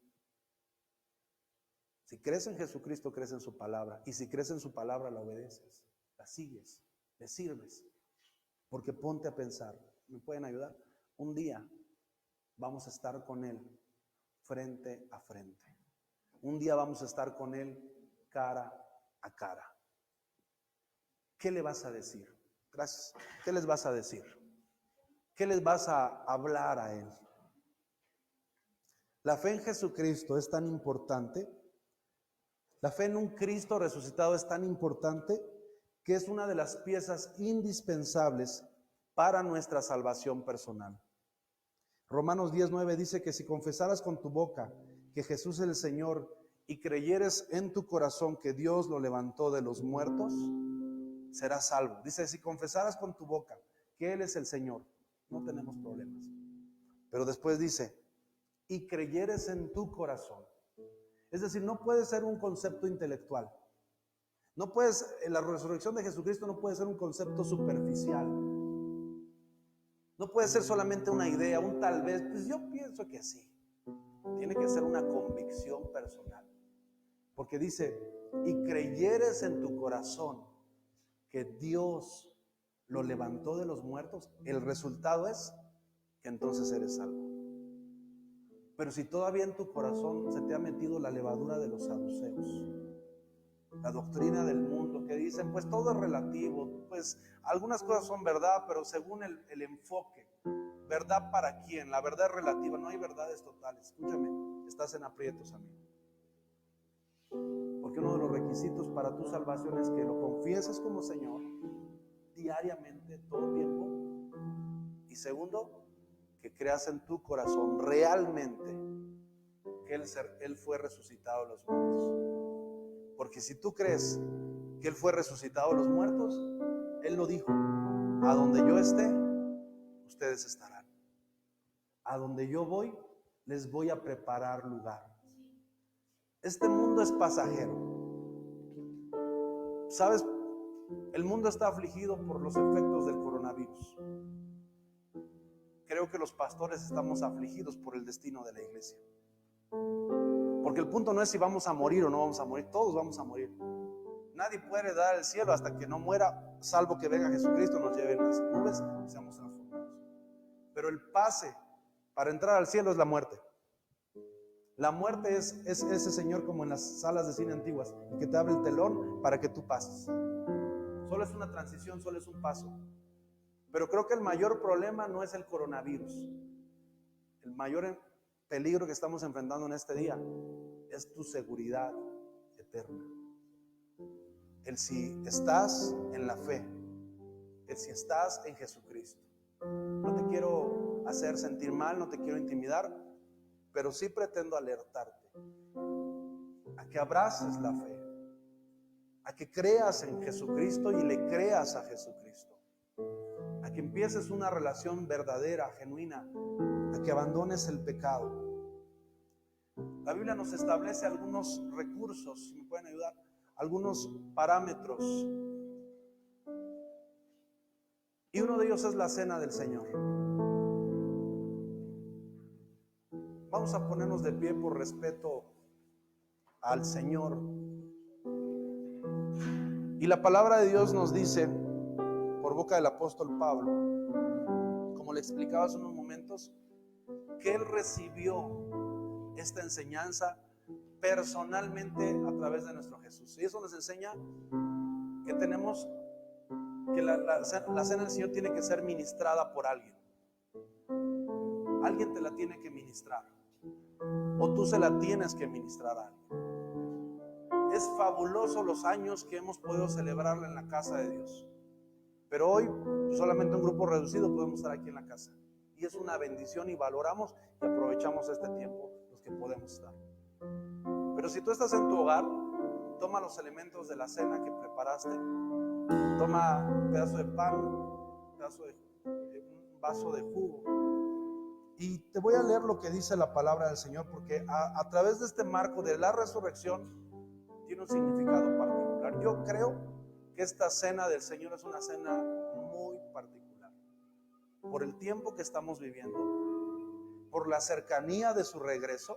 Si crees en Jesucristo, crees en su palabra. Y si crees en su palabra, la obedeces, la sigues, le sirves. Porque ponte a pensar, ¿me pueden ayudar? Un día vamos a estar con Él frente a frente. Un día vamos a estar con Él cara a cara. ¿Qué le vas a decir? Gracias. ¿Qué les vas a decir? ¿Qué les vas a hablar a Él? La fe en Jesucristo es tan importante. La fe en un Cristo resucitado es tan importante que es una de las piezas indispensables para nuestra salvación personal. Romanos 10:9 dice que si confesaras con tu boca que Jesús es el Señor y creyeres en tu corazón que Dios lo levantó de los muertos, serás salvo. Dice: si confesaras con tu boca que Él es el Señor, no tenemos problemas. Pero después dice: y creyeres en tu corazón. Es decir, no puede ser un concepto intelectual. No puedes, la resurrección de Jesucristo no puede ser un concepto superficial. No puede ser solamente una idea, un tal vez. Pues yo pienso que sí. Tiene que ser una convicción personal. Porque dice: y creyeres en tu corazón que Dios lo levantó de los muertos, el resultado es que entonces eres salvo. Pero si todavía en tu corazón se te ha metido la levadura de los saduceos, la doctrina del mundo, que dicen: pues todo es relativo, pues algunas cosas son verdad, pero según el enfoque. ¿Verdad para quién? La verdad es relativa, no hay verdades totales. Escúchame, estás en aprietos, amigo. Porque uno de los requisitos para tu salvación es que lo confieses como Señor diariamente, todo el tiempo. Y segundo, que creas en tu corazón realmente que Él fue resucitado de los muertos. Porque si tú crees que Él fue resucitado de los muertos, Él lo dijo: a donde yo esté, ustedes estarán. A donde yo voy, les voy a preparar lugar. Este mundo es pasajero. ¿Sabes? El mundo está afligido por los efectos del coronavirus. Creo que los pastores estamos afligidos por el destino de la iglesia. Porque el punto no es si vamos a morir o no vamos a morir. Todos vamos a morir. Nadie puede dar el cielo hasta que no muera, salvo que venga Jesucristo, nos lleve en las nubes y seamos transformados. Pero el pase para entrar al cielo es la muerte. La muerte es ese señor como en las salas de cine antiguas, que te abre el telón para que tú pases. Solo es una transición, solo es un paso. Pero creo que el mayor problema no es el coronavirus. El mayor peligro que estamos enfrentando en este día es tu seguridad eterna. El si estás en la fe, el si estás en Jesucristo. No te quiero hacer sentir mal, no te quiero intimidar, pero sí pretendo alertarte a que abraces la fe, a que creas en Jesucristo y le creas a Jesucristo, a que empieces una relación verdadera, genuina, a que abandones el pecado. La Biblia nos establece algunos recursos, si me pueden ayudar, algunos parámetros, y uno de ellos es la cena del Señor. Vamos a ponernos de pie por respeto al Señor. Y la palabra de Dios nos dice, por boca del apóstol Pablo, como le explicaba hace unos momentos, que él recibió esta enseñanza personalmente a través de nuestro Jesús. Y eso nos enseña que tenemos que la cena del Señor tiene que ser ministrada por alguien. Alguien te la tiene que ministrar, o tú se la tienes que ministrar a alguien. Es fabuloso los años que hemos podido celebrarla en la casa de Dios, pero hoy solamente un grupo reducido podemos estar aquí en la casa, y es una bendición, y valoramos y aprovechamos este tiempo los que podemos estar. Pero si tú estás en tu hogar, toma los elementos de la cena que preparaste, toma un pedazo de pan, un vaso de jugo, y te voy a leer lo que dice la palabra del Señor, porque a través de este marco de la resurrección tiene un significado particular. Yo creo que esta cena del Señor es una cena muy particular, por el tiempo que estamos viviendo, por la cercanía de su regreso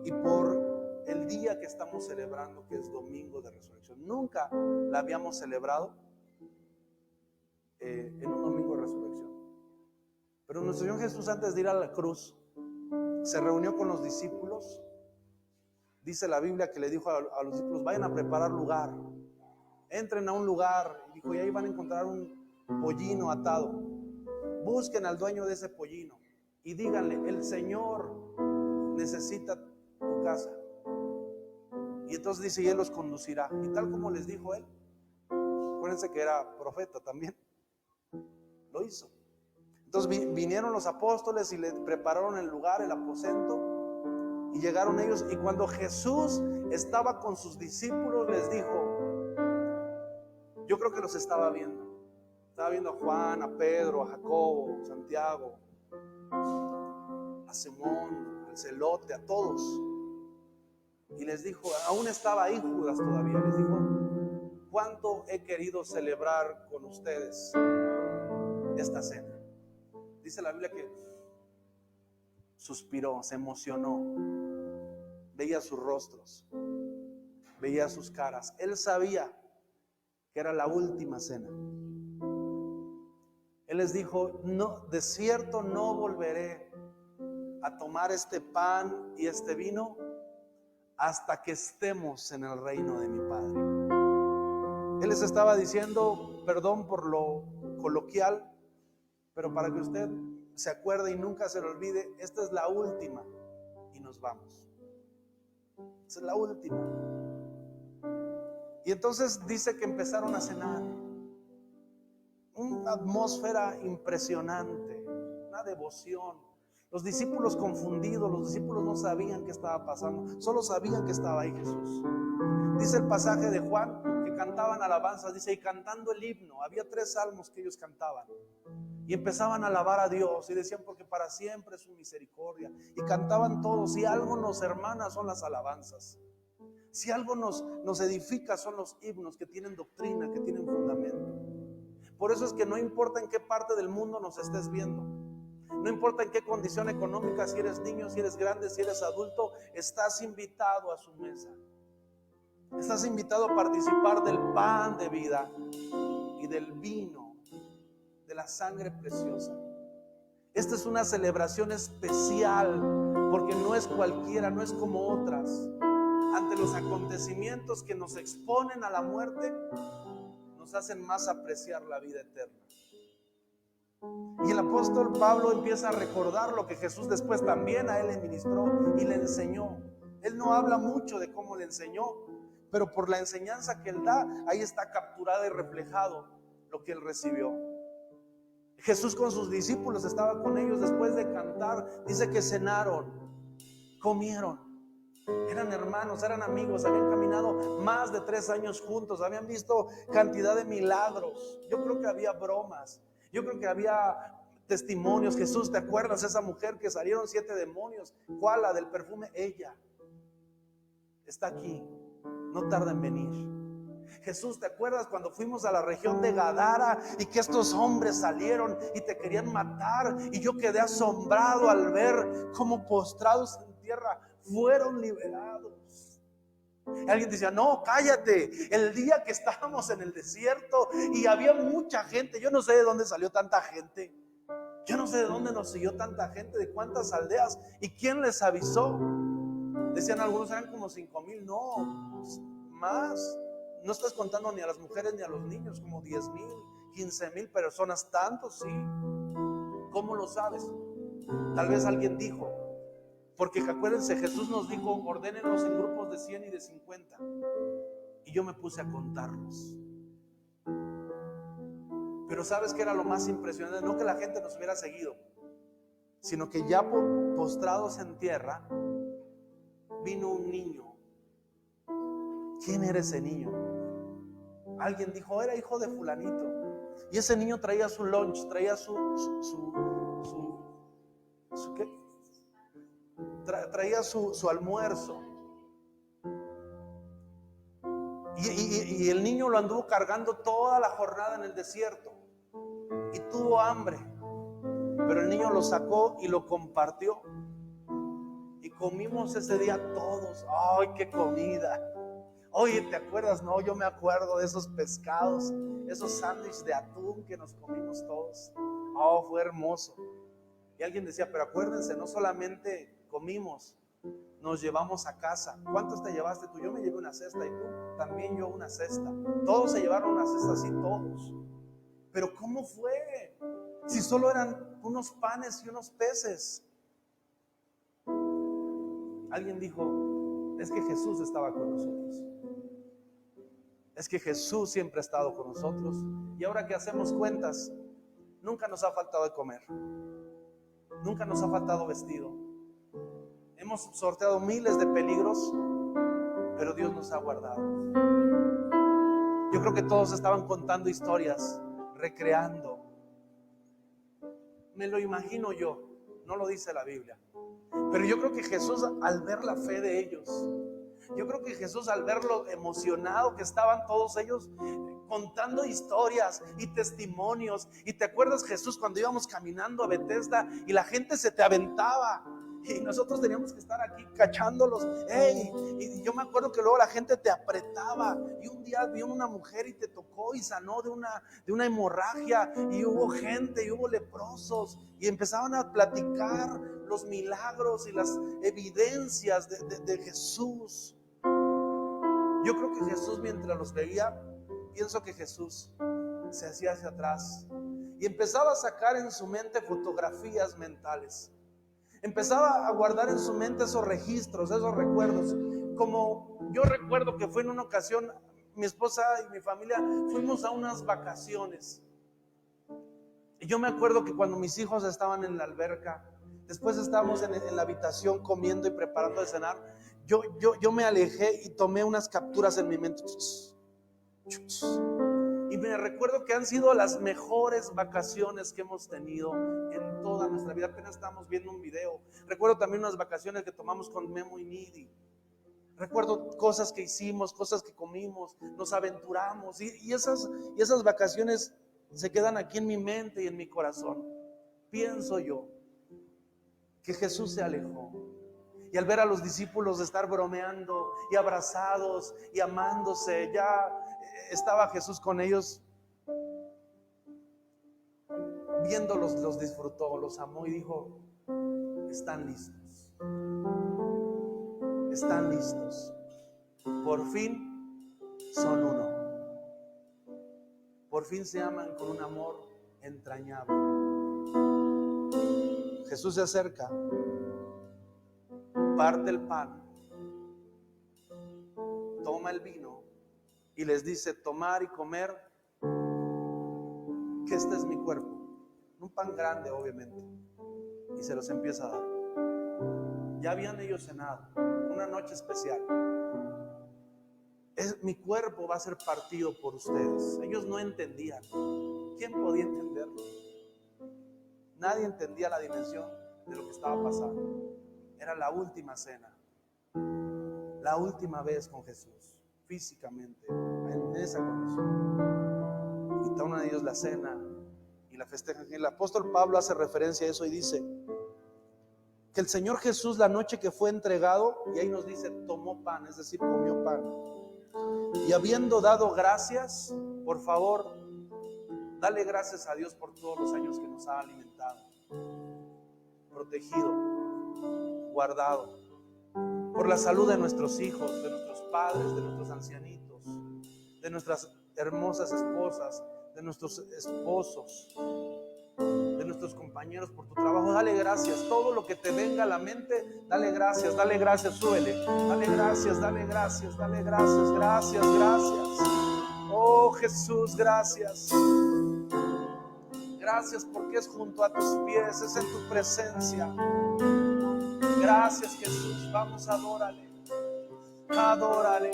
y por el día que estamos celebrando, que es Domingo de Resurrección. Nunca la habíamos celebrado en un Domingo de Resurrección. Pero nuestro Señor Jesús, antes de ir a la cruz, se reunió con los discípulos. Dice la Biblia que le dijo a los discípulos: vayan a preparar lugar, entren a un lugar, y dijo, y ahí van a encontrar un pollino atado. Busquen al dueño de ese pollino y díganle: el Señor necesita tu casa. Y entonces dice, y Él los conducirá. Y tal como les dijo Él, acuérdense que era profeta también, lo hizo. Entonces vinieron los apóstoles y le prepararon el lugar, el aposento, y llegaron ellos, y cuando Jesús estaba con sus discípulos les dijo, yo creo que los estaba viendo a Juan, a Pedro, a Jacobo, a Santiago, a Simón, al celote, a todos, y les dijo, aún estaba ahí Judas todavía, les dijo, cuánto he querido celebrar con ustedes esta cena. Dice la Biblia que suspiró, se emocionó, veía sus rostros, veía sus caras. Él sabía que era la última cena. Él les dijo, no, de cierto no volveré a tomar este pan y este vino hasta que estemos en el reino de mi Padre. Él les estaba diciendo, perdón por lo coloquial, pero para que usted se acuerde y nunca se lo olvide, esta es la última y nos vamos. Esta es la última. Y entonces dice que empezaron a cenar. Una atmósfera impresionante, una devoción. Los discípulos confundidos, los discípulos no sabían qué estaba pasando, solo sabían que estaba ahí Jesús. Dice el pasaje de Juan que cantaban alabanzas, dice, y cantando el himno, había 3 salmos que ellos cantaban. Y empezaban a alabar a Dios y decían, porque para siempre es su misericordia. Y cantaban todos. Si algo nos hermana son las alabanzas. Si algo nos edifica son los himnos que tienen doctrina, que tienen fundamento. Por eso es que no importa en qué parte del mundo nos estés viendo, no importa en qué condición económica, si eres niño, si eres grande, si eres adulto, estás invitado a su mesa. Estás invitado a participar del pan de vida y del vino, de la sangre preciosa. Esta es una celebración especial porque no es cualquiera, no es como otras. Ante los acontecimientos que nos exponen a la muerte, nos hacen más apreciar la vida eterna. Y el apóstol Pablo empieza a recordar lo que Jesús después también a él le ministró y le enseñó. Él no habla mucho de cómo le enseñó, pero por la enseñanza que él da, ahí está capturado y reflejado lo que él recibió. Jesús con sus discípulos estaba con ellos después de cantar. Dice que cenaron, comieron. Eran hermanos, eran amigos, habían caminado más de 3 años juntos, habían visto cantidad de milagros. Yo creo que había bromas, yo creo que había testimonios. Jesús, ¿te acuerdas esa mujer que salieron 7 demonios? ¿Cuál? La del perfume. Ella está aquí, no tarda en venir. Jesús, ¿te acuerdas cuando fuimos a la región de Gadara y que estos hombres salieron y te querían matar? Y yo quedé asombrado al ver cómo postrados en tierra fueron liberados. Y alguien decía, no, cállate, el día que estábamos en el desierto y había mucha gente, yo no sé de dónde salió tanta gente, yo no sé de dónde nos siguió tanta gente, de cuántas aldeas y quién les avisó. Decían algunos, eran como 5,000, no, más. No estás contando ni a las mujeres ni a los niños, como 10,000, 15,000 personas, tantos, sí. ¿Cómo lo sabes? Tal vez alguien dijo, porque acuérdense, Jesús nos dijo, ordénenlos en grupos de 100 y de 50. Y yo me puse a contarlos. Pero ¿sabes qué era lo más impresionante? No que la gente nos hubiera seguido, sino que ya postrados en tierra, vino un niño. ¿Quién era ese niño? Alguien dijo, era hijo de fulanito. Y ese niño traía su lunch, traía su ¿qué? Traía su almuerzo. Y el niño lo anduvo cargando toda la jornada en el desierto. Y tuvo hambre. Pero el niño lo sacó y lo compartió. Y comimos ese día todos. ¡Ay, qué comida! Oye, ¿te acuerdas? No, yo me acuerdo de esos pescados, esos sándwiches de atún que nos comimos todos. Oh, fue hermoso. Y alguien decía, pero acuérdense, no solamente comimos, nos llevamos a casa. ¿Cuántos te llevaste tú? Yo me llevé una cesta y tú también, yo una cesta. Todos se llevaron una cesta, así todos. Pero ¿cómo fue? Si solo eran unos panes y unos peces. Alguien dijo, es que Jesús estaba con nosotros. Es que Jesús siempre ha estado con nosotros. Y ahora que hacemos cuentas, nunca nos ha faltado de comer. Nunca nos ha faltado vestido. Hemos sorteado miles de peligros, pero Dios nos ha guardado. Yo creo que todos estaban contando historias, recreando. Me lo imagino yo, no lo dice la Biblia. Pero yo creo que Jesús, al ver la fe de ellos, yo creo que Jesús, al ver lo emocionado que estaban todos ellos, contando historias y testimonios. Y te acuerdas, Jesús, cuando íbamos caminando a Bethesda y la gente se te aventaba y nosotros teníamos que estar aquí cachándolos. ¡Ey! Y yo me acuerdo que luego la gente te apretaba. Y un día vio una mujer y te tocó y sanó de una hemorragia. Y hubo gente y hubo leprosos. Y empezaban a platicar los milagros y las evidencias de Jesús. Yo creo que Jesús, mientras los veía, pienso que Jesús se hacía hacia atrás y empezaba a sacar en su mente fotografías mentales. Empezaba a guardar en su mente esos registros, esos recuerdos. Como yo recuerdo que fue en una ocasión, mi esposa y mi familia fuimos a unas vacaciones. Y yo me acuerdo que cuando mis hijos estaban en la alberca, después estábamos en la habitación comiendo y preparando de cenar, yo me alejé y tomé unas capturas en mi mente. Y me recuerdo que han sido las mejores vacaciones que hemos tenido en toda nuestra vida. Apenas estamos viendo un video. Recuerdo también unas vacaciones que tomamos con Memo y Nidi. Recuerdo cosas que hicimos, cosas que comimos, nos aventuramos. Y esas vacaciones se quedan aquí en mi mente y en mi corazón. Pienso yo que Jesús se alejó. Y al ver a los discípulos estar bromeando y abrazados y amándose, ya estaba Jesús con ellos, viéndolos, los disfrutó, los amó y dijo: están listos, están listos, por fin son uno, por fin se aman con un amor entrañable. Jesús se acerca, parte el pan, toma el vino y les dice: tomar y comer, que este es mi cuerpo. Un pan grande, obviamente, y se los empieza a dar. Ya habían ellos cenado, una noche especial. Mi cuerpo va a ser partido por ustedes. Ellos no entendían. ¿Quién podía entenderlo? Nadie entendía la dimensión de lo que estaba pasando. Era la última cena, la última vez con Jesús, físicamente, en esa condición. Y toma de ellos la cena y la festejan. El apóstol Pablo hace referencia a eso y dice que el Señor Jesús, la noche que fue entregado, y ahí nos dice, tomó pan, es decir, comió pan, y habiendo dado gracias, por favor, dale gracias a Dios por todos los años que nos ha alimentado, protegido, guardado, por la salud de nuestros hijos, de nuestros padres, de nuestros ancianitos, de nuestras hermosas esposas, de nuestros esposos, de nuestros compañeros, por tu trabajo. Dale gracias. Todo lo que te venga a la mente, dale gracias, súbele. Dale gracias, dale gracias, dale gracias, gracias, gracias. Oh Jesús, gracias. Gracias porque es junto a tus pies, es en tu presencia. Gracias Jesús, vamos, adórale, adórale.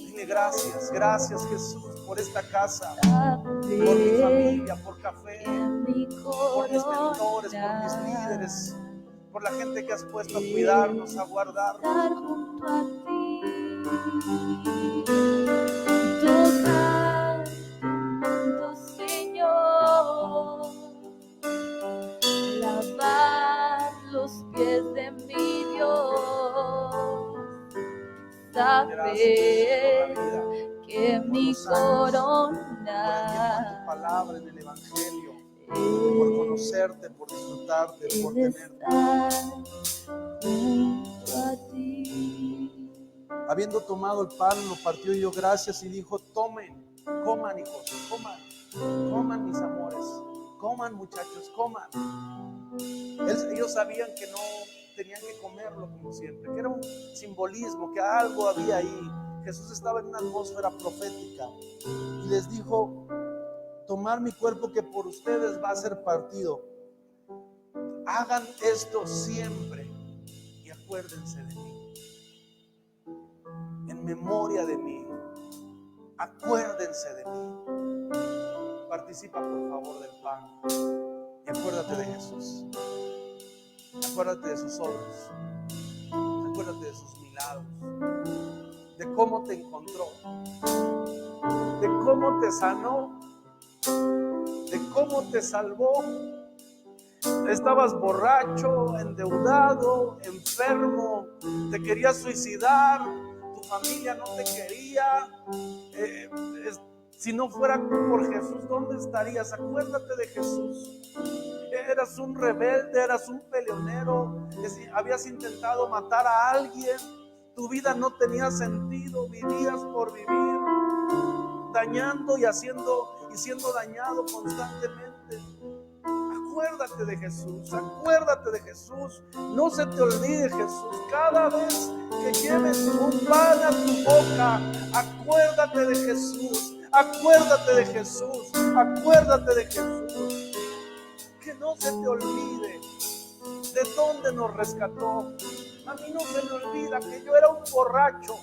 Dile gracias, gracias Jesús por esta casa, por mi familia, por Café, por mis mentores, por mis líderes, por la gente que has puesto a cuidarnos, a guardarnos. De mi Dios, saber que mi corona, por tu palabra en el Evangelio, por conocerte, por disfrutarte, por tenerte. Junto a ti. Habiendo tomado el pan, lo partió y dio gracias y dijo: tomen, coman hijos, coman mis amores, coman muchachos, coman. Ellos sabían que no tenían que comerlo como siempre, que era un simbolismo, que algo había ahí. Jesús estaba en una atmósfera profética y les dijo: tomar mi cuerpo que por ustedes va a ser partido. Hagan esto siempre y acuérdense de mí, en memoria de mí. Acuérdense de mí. Participa por favor del pan y acuérdate de Jesús. Acuérdate de sus obras, acuérdate de sus milagros, de cómo te encontró, de cómo te sanó, de cómo te salvó. Estabas borracho, endeudado, enfermo, te querías suicidar, tu familia no te quería. Si no fuera por Jesús, ¿dónde estarías? Acuérdate de Jesús. Eras un rebelde, eras un peleonero, habías intentado matar a alguien, tu vida no tenía sentido, vivías por vivir, dañando y siendo dañado constantemente. Acuérdate de Jesús, acuérdate de Jesús, no se te olvide Jesús. Cada vez que lleves un pan a tu boca, acuérdate de Jesús, acuérdate de Jesús, acuérdate de Jesús. Que no se te olvide de dónde nos rescató, A mí no se me olvida que yo era un borracho.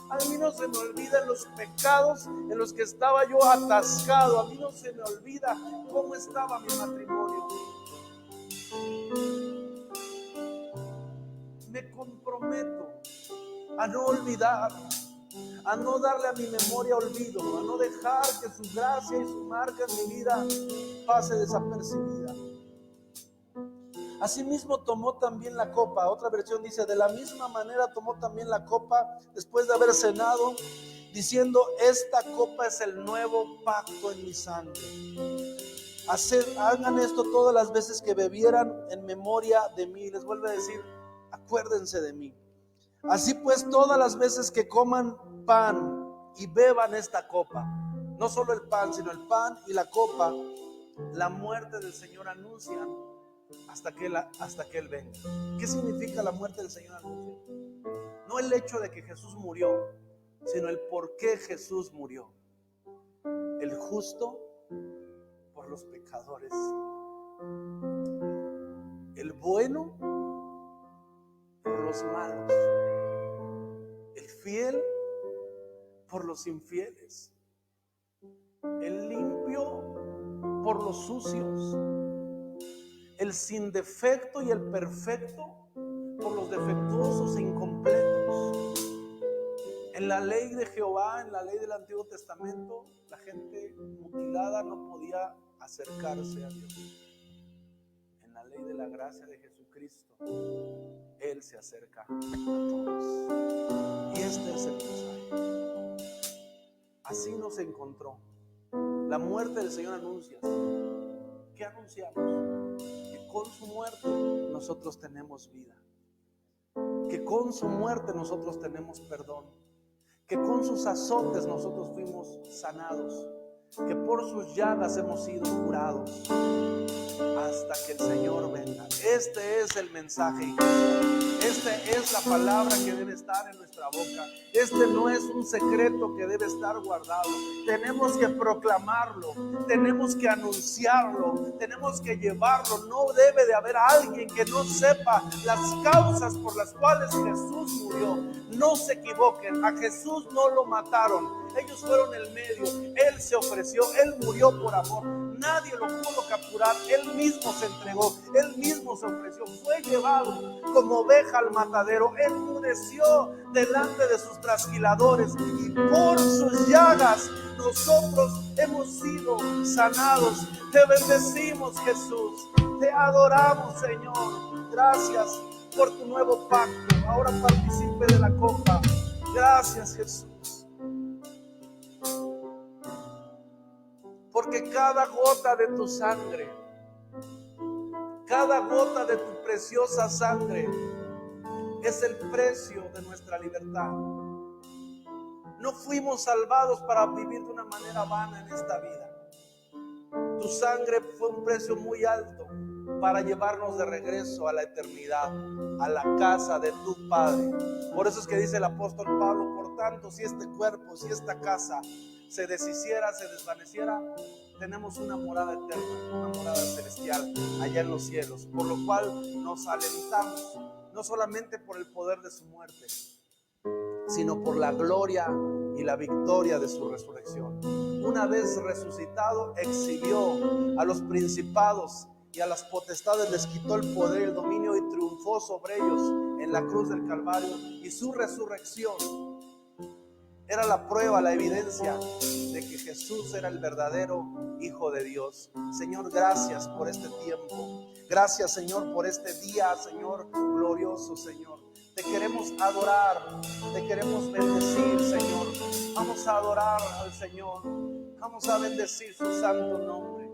A mí no se me olvidan los pecados en los que estaba yo atascado. A mí no se me olvida cómo estaba mi matrimonio. Me comprometo a no olvidar, a no darle a mi memoria olvido, a no dejar que su gracia y su marca en mi vida pase desapercibida. Asimismo tomó también la copa. Otra versión dice: de la misma manera tomó también la copa después de haber cenado, diciendo: esta copa es el nuevo pacto en mi sangre. Hagan esto todas las veces que bebieran en memoria de mí. Les vuelvo a decir: acuérdense de mí. Así pues, todas las veces que coman pan y beban esta copa, no solo el pan, sino el pan y la copa, la muerte del Señor anuncian hasta que Él venga. ¿Qué significa la muerte del Señor anuncia? No el hecho de que Jesús murió, sino el por qué Jesús murió. El justo por los pecadores, el bueno por los malos, el fiel por los infieles, el limpio por los sucios, el sin defecto y el perfecto por los defectuosos e incompletos. En la ley de Jehová, en la ley del Antiguo Testamento, la gente mutilada no podía acercarse a Dios. En la ley de la gracia de Jesucristo, Él se acerca a todos. Y este es el mensaje. Así nos encontró. La muerte del Señor anuncia. ¿Qué anunciamos? Que con su muerte nosotros tenemos vida. Que con su muerte nosotros tenemos perdón. Que con sus azotes nosotros fuimos sanados. Que por sus llagas hemos sido curados. Hasta que el Señor venga. Este es el mensaje. Esta es la palabra que debe estar en nuestra boca. Este no es un secreto que debe estar guardado. Tenemos que proclamarlo, tenemos que anunciarlo, tenemos que llevarlo. No debe de haber alguien que no sepa las causas por las cuales Jesús murió. No se equivoquen, a Jesús no lo mataron. Ellos fueron el medio, Él se ofreció, Él murió por amor. Nadie lo pudo capturar, Él mismo se entregó, Él mismo se ofreció, fue llevado como oveja al matadero, enmudeció delante de sus trasquiladores y por sus llagas nosotros hemos sido sanados. Te bendecimos, Jesús, te adoramos, Señor. Gracias por tu nuevo pacto. Ahora participe de la copa. Gracias, Jesús. Porque cada gota de tu sangre, cada gota de tu preciosa sangre es el precio de nuestra libertad. No fuimos salvados para vivir de una manera vana en esta vida. Tu sangre fue un precio muy alto para llevarnos de regreso a la eternidad, a la casa de tu Padre. Por eso es que dice el apóstol Pablo: por tanto, si este cuerpo, si esta casa se deshiciera, se desvaneciera, tenemos una morada eterna, una morada celestial allá en los cielos, por lo cual nos alentamos, no solamente por el poder de su muerte, sino por la gloria y la victoria de su resurrección. Una vez resucitado, exhibió a los principados y a las potestades, les quitó el poder y el dominio y triunfó sobre ellos en la cruz del Calvario. Y su resurrección era la prueba, la evidencia de que Jesús era el verdadero Hijo de Dios. Señor, gracias por este tiempo. Gracias, Señor, por este día, Señor, glorioso, Señor. Te queremos adorar, te queremos bendecir, Señor. Vamos a adorar al Señor. Vamos a bendecir su santo nombre.